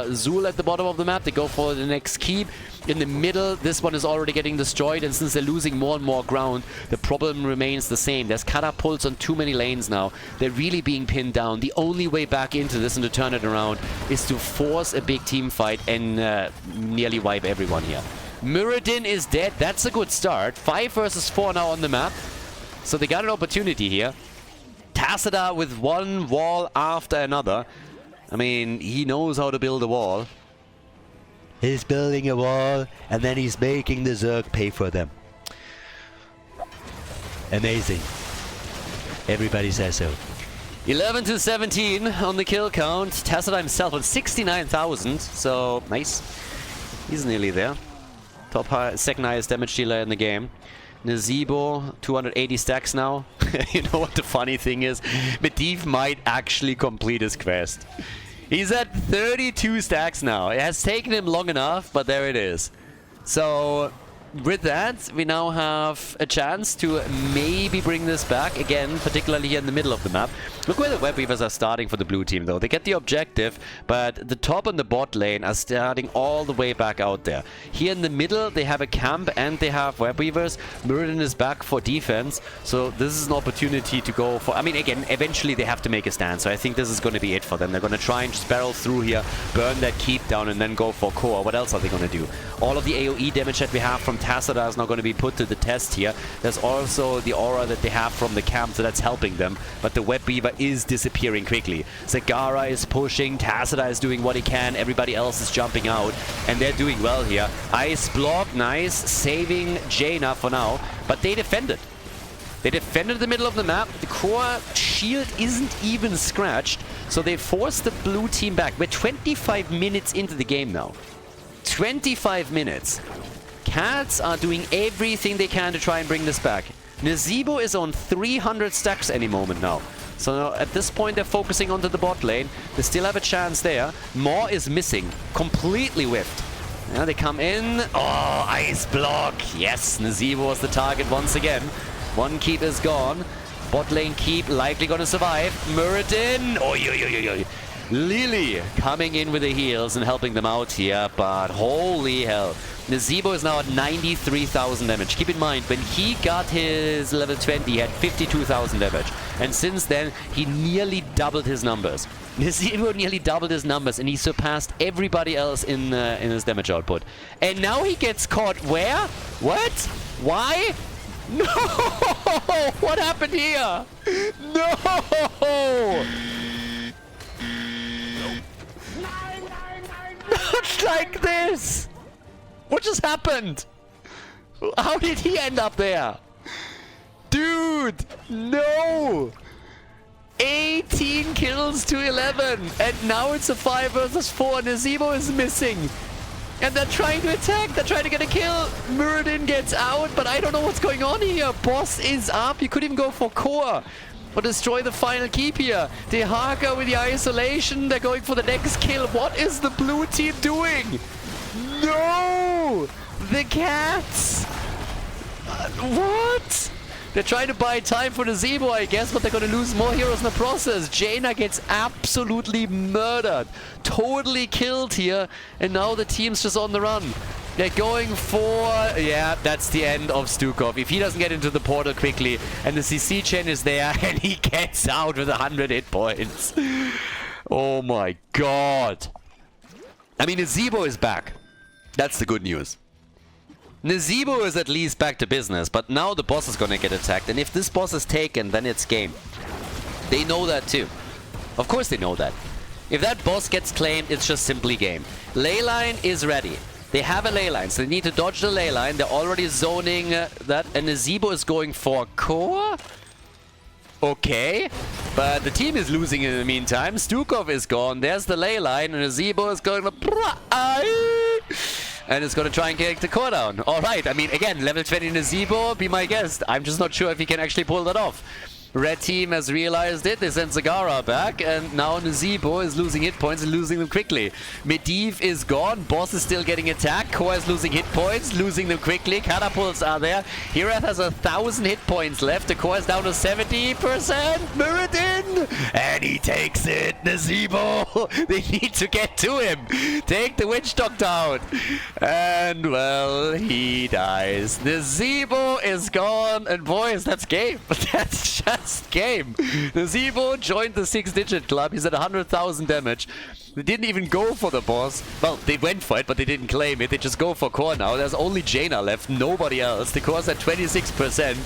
Zul at the bottom of the map. They go for the next keep. In the middle, this one is already getting destroyed. And since they're losing more and more ground, the problem remains the same. There's catapults on too many lanes now. They're really being pinned down. The only way back into this and to turn it around is to force a big team fight and nearly wipe everyone here. Muradin is dead. That's a good start. 5 versus 4 now on the map. So they got an opportunity here. Tassadar with one wall after another. I mean, he knows how to build a wall. He's building a wall, and then he's making the Zerg pay for them. Amazing. Everybody says so. 11 to 17 on the kill count. Tassadar himself on 69,000, so nice. He's nearly there. Second highest damage dealer in the game. Nazeebo, 280 stacks now. You know what the funny thing is? Medivh might actually complete his quest. He's at 32 stacks now. It has taken him long enough, but there it is. So, with that, we now have a chance to maybe bring this back again, particularly here in the middle of the map. Look where the Web Weavers are starting for the blue team, though. They get the objective, but the top and the bot lane are starting all the way back out there. Here in the middle, they have a camp and they have Web Weavers. Muradin is back for defense, so this is an opportunity to go for... I mean, again, eventually they have to make a stand, so I think this is going to be it for them. They're going to try and just barrel through here, burn that keep down, and then go for core. What else are they going to do? All of the AoE damage that we have from Tassadar is not going to be put to the test here. There's also the aura that they have from the camp, so that's helping them. But the Web Weaver is disappearing quickly. Zagara is pushing, Tassadar is doing what he can, everybody else is jumping out, and they're doing well here. Ice block, nice, saving Jaina for now, but they defended. They defended the middle of the map. The core shield isn't even scratched, so they forced the blue team back. We're 25 minutes into the game now. 25 minutes. Cats are doing everything they can to try and bring this back. Nazeebo is on 300 stacks any moment now. So at this point, they're focusing onto the bot lane. They still have a chance there. Maw is missing. Completely whiffed. Yeah, they come in. Oh, ice block. Yes, Nazeebo was the target once again. One keep is gone. Bot lane keep likely gonna survive. Muradin. Oi, oi, oi, oi, oi. Lily coming in with the heals and helping them out here, but holy hell. Nazeebo is now at 93,000 damage. Keep in mind, when he got his level 20, he had 52,000 damage. And since then, he nearly doubled his numbers. Nazeebo nearly doubled his numbers, and he surpassed everybody else in his damage output. And now he gets caught where? What? Why? No! What happened here? No! Not like this! What just happened? How did he end up there? Dude! No! 18 kills to 11! And now it's a 5 versus 4. Nazeebo is missing. And they're trying to attack. They're trying to get a kill. Muradin gets out, but I don't know what's going on here. Boss is up. You could even go for core or destroy the final keep here. Dehaka with the isolation. They're going for the next kill. What is the blue team doing? No! The cats! What? They're trying to buy time for Nazeebo, I guess, but they're going to lose more heroes in the process. Jaina gets absolutely murdered. Totally killed here. And now the team's just on the run. They're going for... Yeah, that's the end of Stukov. If he doesn't get into the portal quickly, and the CC chain is there, and he gets out with 100 hit points. Oh my god. I mean, Nazeebo is back. That's the good news. Nazeebo is at least back to business, but now the boss is gonna get attacked, and if this boss is taken, then it's game. They know that too. Of course they know that. If that boss gets claimed, it's just simply game. Leyline is ready. They have a leyline, so they need to dodge the leyline. They're already zoning that, and Nazeebo is going for core? Okay, but the team is losing in the meantime. Stukov is gone. There's the leyline, and Nazeebo is going to... And it's going to try and take the core down. Alright, I mean, again, level 20 Nazeebo, be my guest. I'm just not sure if he can actually pull that off. Red team has realized it. They sent Zagara back, and now Nazeebo is losing hit points and losing them quickly. Medivh is gone. Boss is still getting attacked. Core is losing hit points, losing them quickly. Catapults are there. Hirath has 1,000 hit points left. The core is down to 70%. Muradin! And he takes it. Nazeebo! They need to get to him. Take the witch doctor out. And, well, he dies. Nazeebo is gone. And, boys, that's game. That's just game. Nazeebo joined the 6-digit club. He's at 100,000 damage. They didn't even go for the boss. Well, they went for it, but they didn't claim it. They just go for core now. There's only Jaina left, nobody else. The core's at 26%.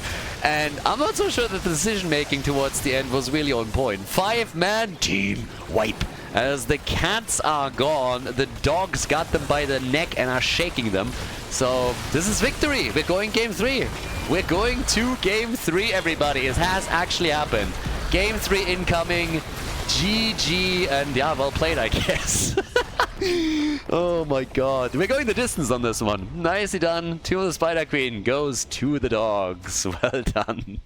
And I'm not so sure that the decision-making towards the end was really on point. 5-man team wipe. As the cats are gone, the dogs got them by the neck and are shaking them. So, this is victory. We're going game 3. We're going to game 3, everybody. It has actually happened. Game 3 incoming. GG, and yeah, well played, I guess. Oh my god. We're going the distance on this one. Nicely done. Team of the Spider Queen goes to the dogs. Well done.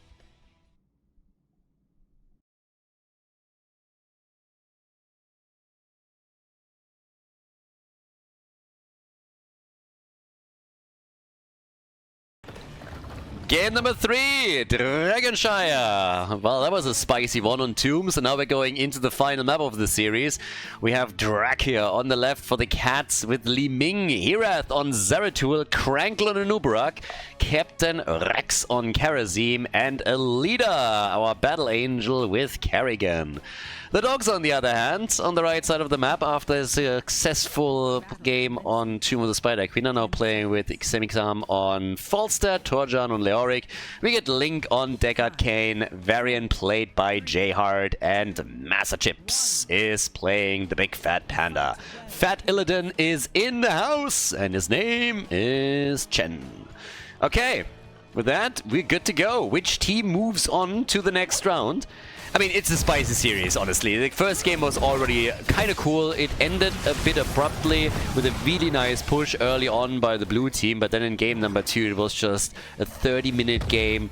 Game number 3, Dragonshire. Well, that was a spicy one on Tombs, and now we're going into the final map of the series. We have Drak here on the left for the Cats with Li Ming, Hirath on Zeratul, Crankle on Anubarak, Captain Rex on Karazim, and Alida, our Battle Angel with Kerrigan. The DogZ, on the other hand, on the right side of the map, after a successful game on Tomb of the Spider Queen, are now playing with Xemixam on Falstad, Torjan on Leoric. We get Link on Deckard Cain, Varian played by Jayhard, and Massa Chips is playing the Big Fat Panda. Fat Illidan is in the house, and his name is Chen. Okay, with that, we're good to go. Which team moves on to the next round? I mean, it's a spicy series, honestly. The first game was already kind of cool. It ended a bit abruptly with a really nice push early on by the blue team, but then in game number 2 it was just a 30-minute game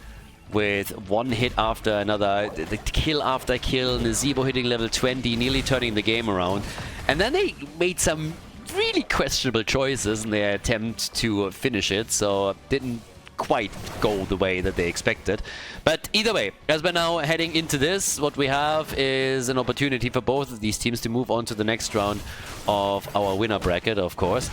with one hit after another, the kill after kill, Nazebo hitting level 20, nearly turning the game around. And then they made some really questionable choices in their attempt to finish it, so didn't quite go the way that they expected. But either way, as we're now heading into this, what we have is an opportunity for both of these teams to move on to the next round of our winner bracket, of course.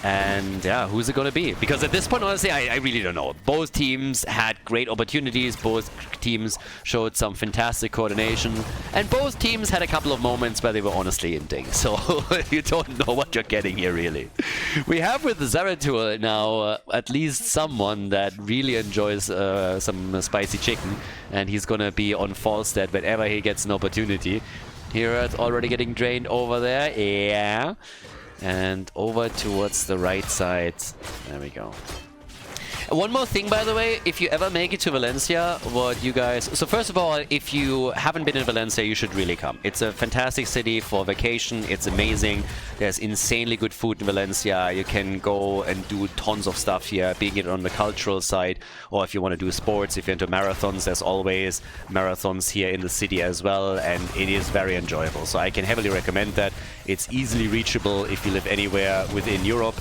And yeah, who's it going to be? Because at this point, honestly, I really don't know. Both teams had great opportunities. Both teams showed some fantastic coordination. And both teams had a couple of moments where they were honestly inting. So you don't know what you're getting here, really. We have with the Zeratul now at least someone that really enjoys some spicy chicken. And he's going to be on Falstad whenever he gets an opportunity. Here it's already getting drained over there. Yeah. And over towards the right side. There we go. One more thing, by the way, if you ever make it to Valencia, what you guys... So first of all, if you haven't been in Valencia, you should really come. It's a fantastic city for vacation. It's amazing. There's insanely good food in Valencia. You can go and do tons of stuff here, being it on the cultural side, or if you want to do sports, if you're into marathons, there's always marathons here in the city as well, and it is very enjoyable. So I can heavily recommend that. It's easily reachable if you live anywhere within Europe.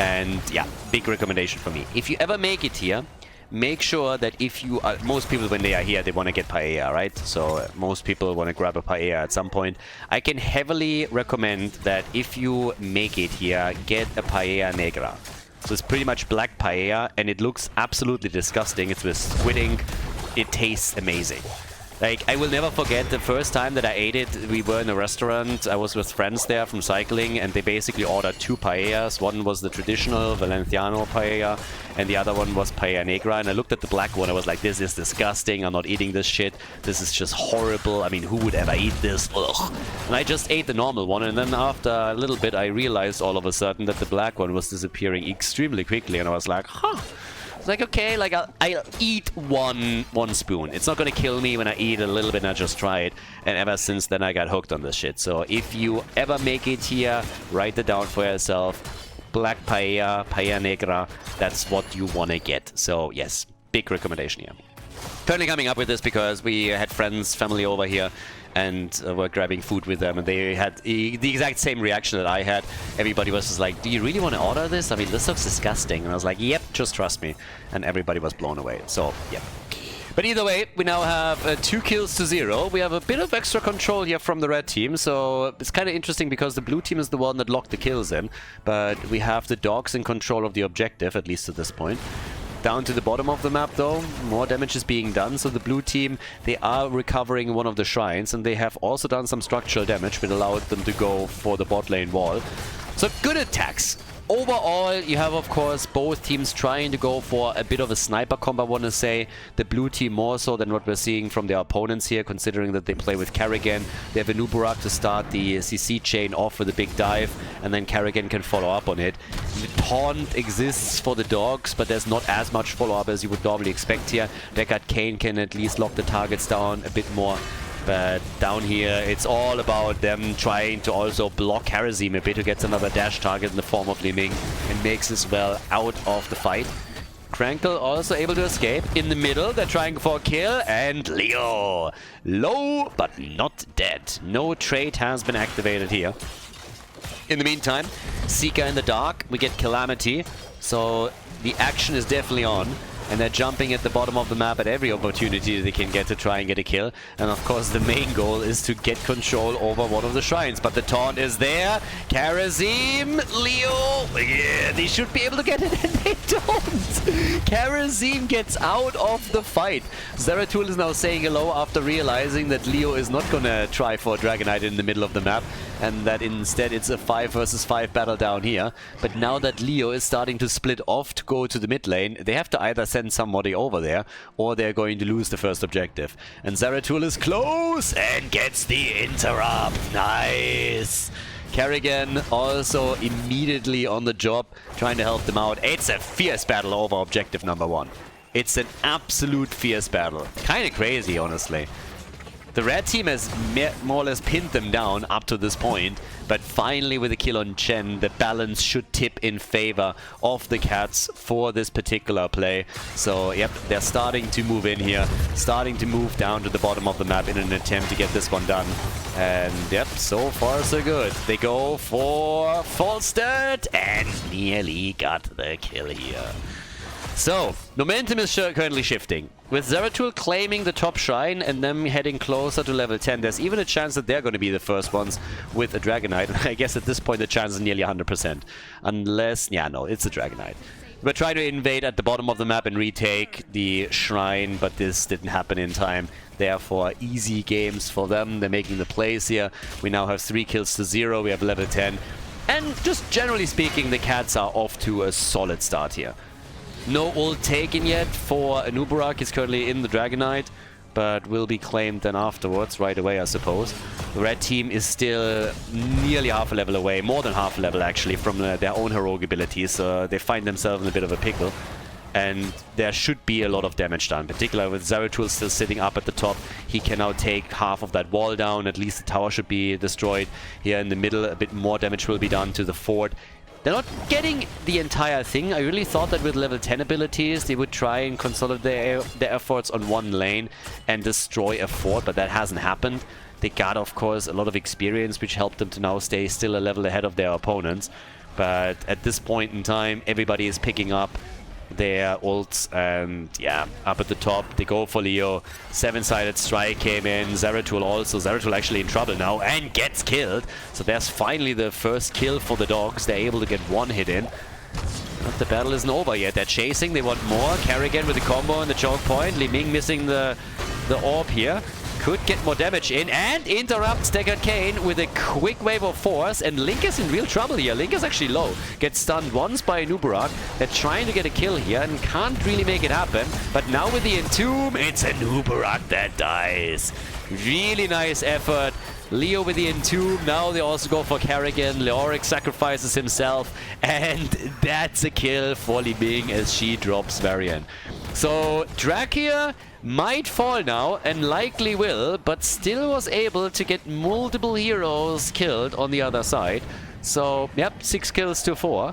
And yeah, big recommendation for me. If you ever make it here, make sure that if you are... Most people, when they are here, they want to get paella, right? So most people want to grab a paella at some point. I can heavily recommend that if you make it here, get a paella negra. So it's pretty much black paella, and it looks absolutely disgusting. It's with squid ink. It tastes amazing. Like, I will never forget the first time that I ate it. We were in a restaurant. I was with friends there from cycling, and they basically ordered 2 paellas. One was the traditional Valenciano paella, and the other one was paella negra. And I looked at the black one. I was like, this is disgusting. I'm not eating this shit. This is just horrible. I mean, who would ever eat this? Ugh. And I just ate the normal one. And then after a little bit, I realized all of a sudden that the black one was disappearing extremely quickly. And I was like, huh. Like, okay, like I'll eat one spoon. It's not gonna kill me when I eat a little bit and I just try it. And ever since then I got hooked on this shit. So if you ever make it here, write it down for yourself. Black paella, paella negra, that's what you wanna get. So yes, big recommendation here. Currently coming up with this because we had friends, family over here, and were grabbing food with them, and they had the exact same reaction that I had. Everybody was just like, do you really want to order this? I mean, this looks disgusting. And I was like, yep, just trust me. And everybody was blown away. So, yep. But either way, we now have 2 kills to 0. We have a bit of extra control here from the red team, so it's kind of interesting because the blue team is the one that locked the kills in. But we have the dogs in control of the objective, at least at this point. Down to the bottom of the map, though, more damage is being done. So the blue team, they are recovering one of the shrines, and they have also done some structural damage, which allowed them to go for the bot lane wall. So good attacks. Overall, you have, of course, both teams trying to go for a bit of a sniper combo, I want to say. The blue team more so than what we're seeing from their opponents here, considering that they play with Karrigan. They have a Nuburak to start the CC chain off with a big dive, and then Karrigan can follow up on it. The taunt exists for the dogs, but there's not as much follow-up as you would normally expect here. Deckard Cain can at least lock the targets down a bit more. But down here, it's all about them trying to also block Harazim a bit, who gets another dash target in the form of Li Ming and makes his well out of the fight. Crankle also able to escape. In the middle, they're trying for a kill, and Leo! Low, but not dead. No trait has been activated here. In the meantime, Seeker in the dark, we get Calamity, so the action is definitely on. and they're jumping at the bottom of the map at every opportunity they can get to try and get a kill. And of course, the main goal is to get control over one of the shrines. But the taunt is there. Karazim, Leo, yeah, they should be able to get it, and they don't. Karazim gets out of the fight. Zeratul is now saying hello after realizing that Leo is not gonna try for a Dragonite in the middle of the map, and that instead it's a 5 versus 5 battle down here. But now that Leo is starting to split off to go to the mid lane, they have to either send somebody over there, or they're going to lose the first objective. And Zeratul is close and gets the interrupt. Nice! Kerrigan also immediately on the job, trying to help them out. It's a fierce battle over objective number 1. It's an absolute fierce battle. Kind of crazy, honestly. The red team has more or less pinned them down up to this point, but finally with a kill on Chen, the balance should tip in favor of the Cats for this particular play. So, yep, they're starting to move in here, starting to move down to the bottom of the map in an attempt to get this one done. And, yep, so far so good. They go for false start and nearly got the kill here. So, momentum is currently shifting. With Zeratul claiming the top shrine and them heading closer to level 10, there's even a chance that they're going to be the first ones with a Dragonite. And I guess at this point the chance is nearly 100%. Unless, yeah, no, it's a Dragonite. We're trying to invade at the bottom of the map and retake the shrine, but this didn't happen in time. Therefore, easy games for them. They're making the plays here. We now have 3 kills to 0. We have level 10. And just generally speaking, the Cats are off to a solid start here. No ult taken yet for Anubarak. He's currently in the Dragonite, but will be claimed then afterwards, right away, I suppose. The red team is still nearly half a level away, more than half a level actually, from their own heroic abilities. So they find themselves in a bit of a pickle. And there should be a lot of damage done, particularly with Zeratul still sitting up at the top. He can now take half of that wall down. At least the tower should be destroyed. Here in the middle, a bit more damage will be done to the fort. They're not getting the entire thing. I really thought that with level 10 abilities, they would try and consolidate their efforts on one lane and destroy a fort, but that hasn't happened. They got, of course, a lot of experience, which helped them to now stay still a level ahead of their opponents. But at this point in time, everybody is picking up their ults, and yeah, up at the top they go for Leo. 7-sided strike came in. Zeratul also. Zeratul actually in trouble now and gets killed. So there's finally the first kill for the dogs. They're able to get one hit in. But the battle isn't over yet. They're chasing. They want more. Kerrigan with the combo on the choke point. Li Ming missing the orb here. Could get more damage in and interrupt Staggered Kane with a quick wave of force, and Link is in real trouble here. Link is actually low. Gets stunned once by Anubarak. They're trying to get a kill here and can't really make it happen. But now with the Entomb, it's Anubarak that dies. Really nice effort. Leo with the Entomb. Now they also go for Kerrigan. Leoric sacrifices himself, and that's a kill for Li Ming as she drops Varian. So Drakia might fall now, and likely will, but still was able to get multiple heroes killed on the other side. So, yep, 6 kills to 4.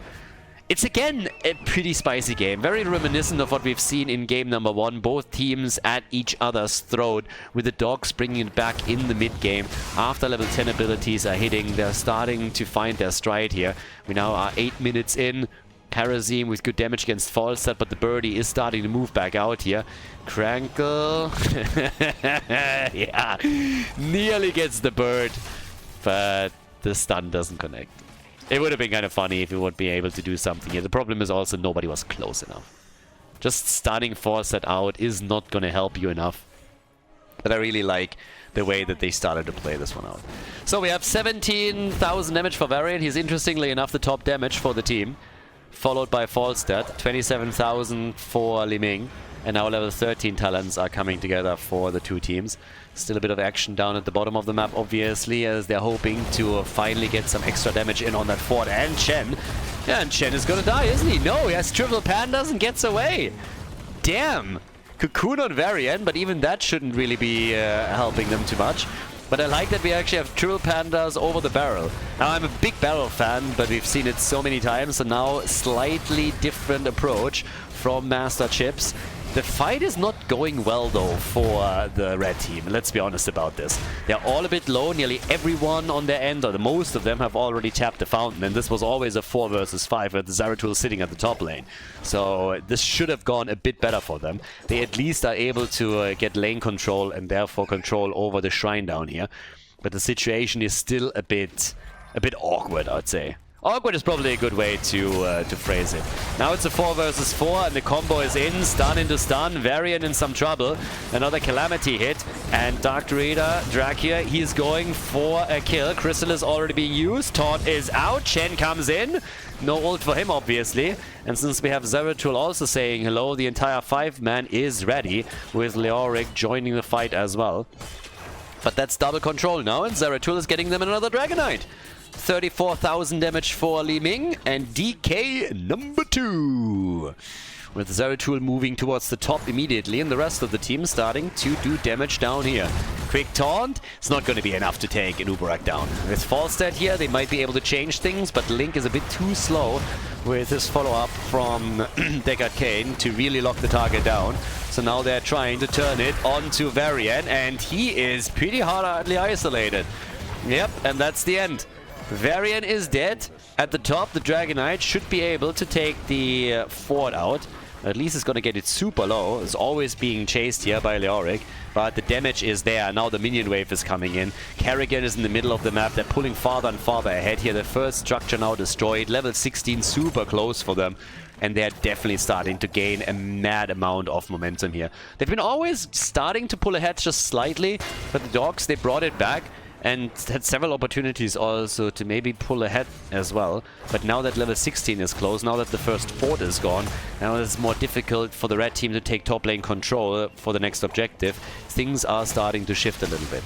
It's again a pretty spicy game, very reminiscent of what we've seen in game number 1. Both teams at each other's throat, with the dogs bringing it back in the mid-game. After level 10 abilities are hitting, they're starting to find their stride here. We now are 8 minutes in. Karazim with good damage against Falstad, but the birdie is starting to move back out here. Crankle, yeah, nearly gets the bird, but the stun doesn't connect. It would have been kind of funny if we would be able to do something here. The problem is also nobody was close enough. Just stunning Falstad out is not going to help you enough. But I really like the way that they started to play this one out. So we have 17,000 damage for Varian. He's interestingly enough the top damage for the team, followed by Falstad, 27,000 for Li Ming, and now level 13 talents are coming together for the two teams. Still a bit of action down at the bottom of the map, obviously, as they're hoping to finally get some extra damage in on that fort. And Chen, yeah, and Chen is gonna die, isn't he? No, he has triple pandas and gets away. Damn, Cocoon on Varian, but even that shouldn't really be helping them too much. But I like that we actually have triple pandas over the barrel. Now, I'm a big barrel fan, but we've seen it so many times, so now slightly different approach from Master Chips. The fight is not going well, though, for the red team. Let's be honest about this. They're all a bit low. Nearly everyone on their end, or the most of them, have already tapped the fountain. And this was always a 4 versus 5 with Zeratul sitting at the top lane. So this should have gone a bit better for them. They at least are able to get lane control and therefore control over the shrine down here. But the situation is still a bit awkward, I'd say. Awkward is probably a good way to phrase it. Now it's a 4 versus 4 and the combo is in. Stun into stun. Varian in some trouble. Another Calamity hit. And Dark Druida, Drag here, he's going for a kill. Crystal is already being used. Taunt is out. Chen comes in. No ult for him, obviously. And since we have Zeratul also saying hello, the entire 5-man is ready, with Leoric joining the fight as well. But that's double control now, and Zeratul is getting them another Dragonite. 34,000 damage for Li Ming, and DK number 2. With Zeratul moving towards the top immediately, and the rest of the team starting to do damage down here. Quick taunt. It's not going to be enough to take an Uberak down. With Falstad here, they might be able to change things, but Link is a bit too slow with his follow-up from Deckard Cain to really lock the target down. So now they're trying to turn it onto Varian, and he is pretty hardly isolated. Yep, and that's the end. Varian is dead. At the top, the Dragonite should be able to take the fort out. At least it's going to get it super low. It's always being chased here by Leoric. But the damage is there. Now the minion wave is coming in. Kerrigan is in the middle of the map. They're pulling farther and farther ahead here. The first structure now destroyed. Level 16 super close for them. And they're definitely starting to gain a mad amount of momentum here. They've been always starting to pull ahead just slightly. But the dogs, they brought it back. And had several opportunities also to maybe pull ahead as well. But now that level 16 is close, now that the first fort is gone, now it's more difficult for the red team to take top lane control for the next objective. Things are starting to shift a little bit.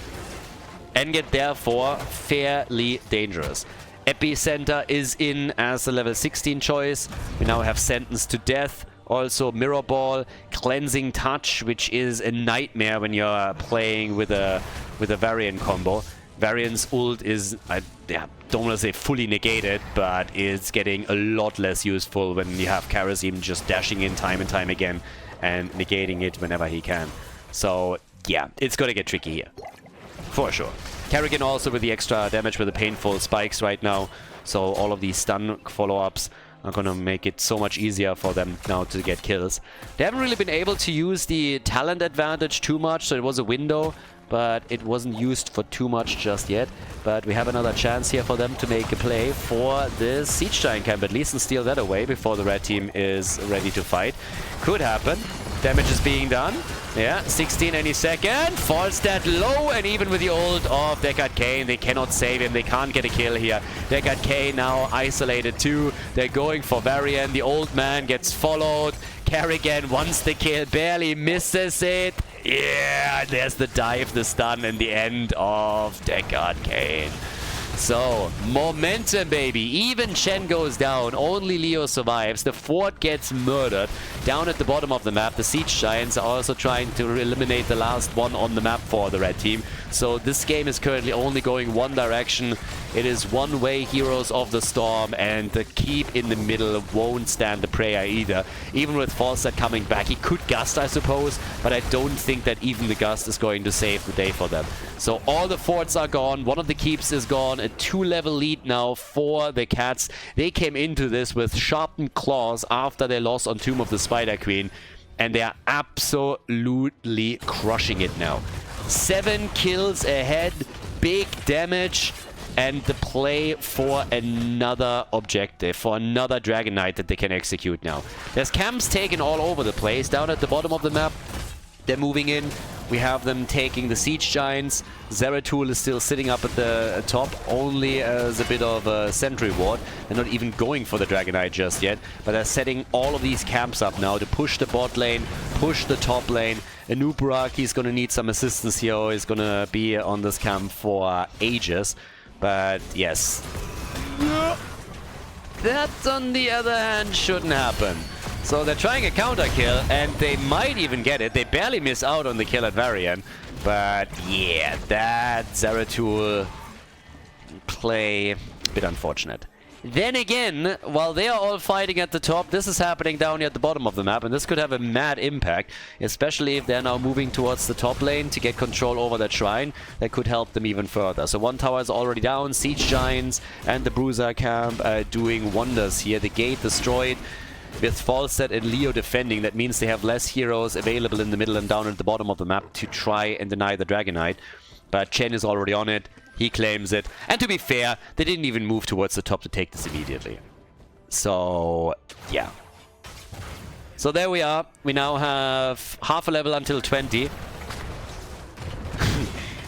Enget therefore fairly dangerous. Epicenter is in as a level 16 choice. We now have Sentence to Death. Also Mirror Ball, Cleansing Touch, which is a nightmare when you're playing with a Varian combo. Varian's ult is, don't want to say fully negated, but it's getting a lot less useful when you have Kharazim just dashing in time and time again and negating it whenever he can. So yeah, it's gonna get tricky here. For sure. Kerrigan also with the extra damage with the painful spikes right now. So all of these stun follow-ups are gonna make it so much easier for them now to get kills. They haven't really been able to use the talent advantage too much, so it was a window, but it wasn't used for too much just yet. But we have another chance here for them to make a play for the Siege Giant camp at least and steal that away before the red team is ready to fight. Could happen. Damage is being done. Yeah, 16 any second. Falls that low, and even with the ult of Deckard Cain, they cannot save him. They can't get a kill here. Deckard Cain now isolated too. They're going for Varian. The old man gets followed. Kerrigan wants the kill, barely misses it. Yeah, there's the dive, the stun, and the end of Deckard Cain. So, momentum, baby. Even Chen goes down. Only Leo survives. The fort gets murdered. Down at the bottom of the map, the Siege Giants are also trying to eliminate the last one on the map for the red team. So this game is currently only going one direction. It is one-way Heroes of the Storm, and the keep in the middle won't stand the prayer either. Even with Falstad coming back, he could Gust, I suppose, but I don't think that even the Gust is going to save the day for them. So all the forts are gone. One of the keeps is gone. A 2-level lead now for the Cats. They came into this with sharpened claws after their loss on Tomb of the Spider Queen, and they are absolutely crushing it now. 7 kills ahead, big damage, and the play for another objective, for another Dragon Knight that they can execute now. There's camps taken all over the place. Down at the bottom of the map, they're moving in. We have them taking the Siege Giants. Zeratul is still sitting up at the top, only as a bit of a sentry ward. They're not even going for the Dragon Knight just yet, but they're setting all of these camps up now to push the bot lane, push the top lane. Anuburak, he's going to need some assistance here, or he's going to be on this camp for ages. But yes, that on the other hand shouldn't happen. So they're trying a counter kill, and they might even get it. They barely miss out on the kill at Varian. But yeah, that Zeratul play, a bit unfortunate. Then again, while they are all fighting at the top, this is happening down here at the bottom of the map, and this could have a mad impact, especially if they're now moving towards the top lane to get control over that shrine. That could help them even further. So one tower is already down, Siege Giants and the Bruiser camp doing wonders here. The gate destroyed. With Falstead and Leo defending, that means they have less heroes available in the middle and down at the bottom of the map to try and deny the Dragonite. But Chen is already on it. He claims it. And to be fair, they didn't even move towards the top to take this immediately. So, yeah. So there we are. We now have half a level until 20.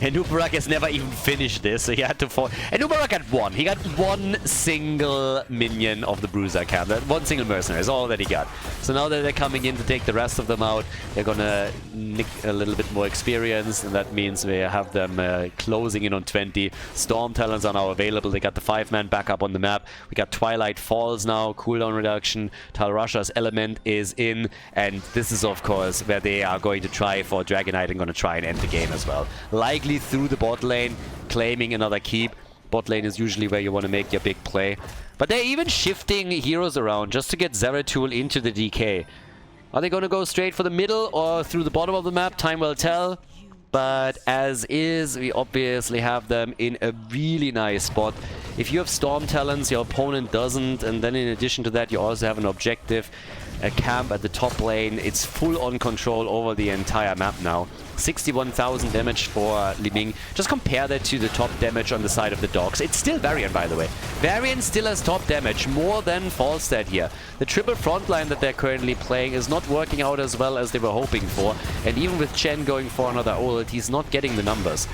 And Nubarak has never even finished this, so he had to fall. And Nubarak got one. He got one single minion of the Bruiser camp. One single mercenary is all that he got. So now that they're coming in to take the rest of them out, they're gonna nick a little bit more experience, and that means we have them closing in on 20. Storm Talons are now available. They got the 5-man backup on the map. We got Twilight Falls now, cooldown reduction. Tal Rasha's element is in, and this is of course where they are going to try for Dragonite and gonna try and end the game as well. Likely through the bot lane, claiming another keep. Bot lane is usually where you want to make your big play. But they're even shifting heroes around just to get Zeratul into the DK. Are they going to go straight for the middle or through the bottom of the map? Time will tell. But as is, we obviously have them in a really nice spot. If you have Storm Talons, your opponent doesn't, and then in addition to that you also have an objective, a camp at the top lane. It's full on control over the entire map now. 61,000 damage for Li Ming. Just compare that to the top damage on the side of the DogZ. It's still Varian, by the way. Varian still has top damage, more than Falstead here. The triple frontline that they're currently playing is not working out as well as they were hoping for. And even with Chen going for another ult, he's not getting the numbers.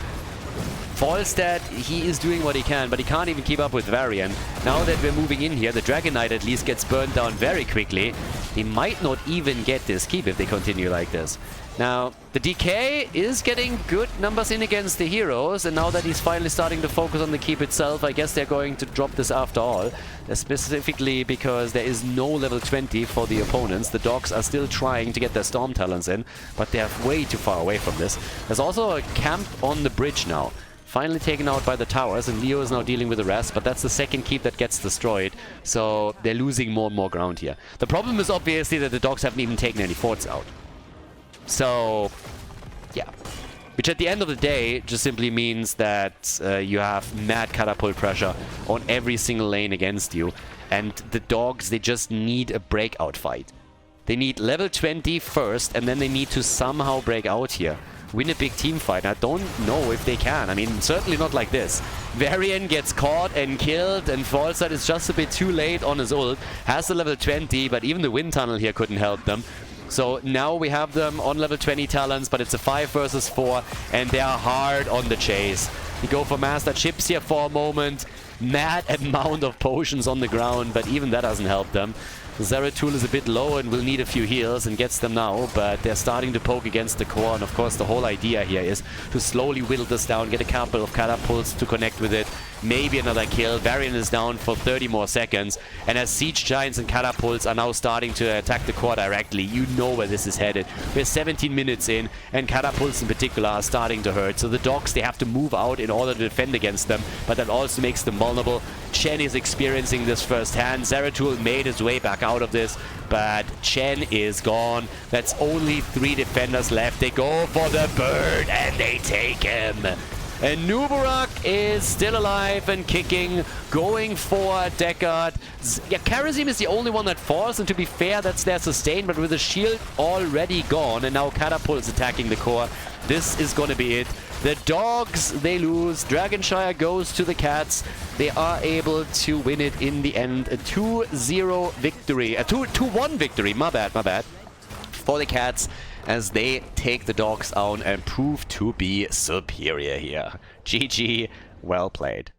Falstead, he is doing what he can, but he can't even keep up with Varian. Now that we're moving in here, the Dragonite at least gets burned down very quickly. He might not even get this keep if they continue like this. Now, the DK is getting good numbers in against the heroes, and now that he's finally starting to focus on the keep itself, I guess they're going to drop this after all. Specifically because there is no level 20 for the opponents. The dogs are still trying to get their Storm Talons in, but they are way too far away from this. There's also a camp on the bridge now. Finally taken out by the towers, and Leo is now dealing with the rest, but that's the second keep that gets destroyed, so they're losing more and more ground here. The problem is obviously that the dogs haven't even taken any forts out. So, yeah. Which at the end of the day just simply means that you have mad catapult pressure on every single lane against you, and the dogs, they just need a breakout fight. They need level 20 first, and then they need to somehow break out here. Win a big team fight. I don't know if they can. I mean, certainly not like this. Varian gets caught and killed, and Falstead is just a bit too late on his ult. Has the level 20, but even the wind tunnel here couldn't help them. So now we have them on level 20 talents, but it's a 5 versus 4, and they are hard on the chase. You go for Master Chips here for a moment. Mad amount of potions on the ground, but even that doesn't help them. Zeratul is a bit low and will need a few heals and gets them now, but they're starting to poke against the core, and of course the whole idea here is to slowly whittle this down, get a couple of catapults to connect with it, maybe another kill. Varian is down for 30 more seconds, and as Siege Giants and catapults are now starting to attack the core directly, you know where this is headed. We're 17 minutes in, and catapults in particular are starting to hurt, so the dogs, they have to move out in order to defend against them, but that also makes them vulnerable. Chen is experiencing this firsthand. Zeratul made his way back out of this, but Chen is gone. That's only 3 defenders left. They go for the bird and they take him. And Nubarak is still alive and kicking, going for Deckard. Yeah, Karazim is the only one that falls, and to be fair, that's their sustain, but with the shield already gone, and now Catapult is attacking the core, this is gonna be it. The dogs, they lose. Dragonshire goes to the cats. They are able to win it in the end. A 2-0 victory. A 2-1 victory. My bad. For the cats, as they take the dogs out and prove to be superior here. GG, well played.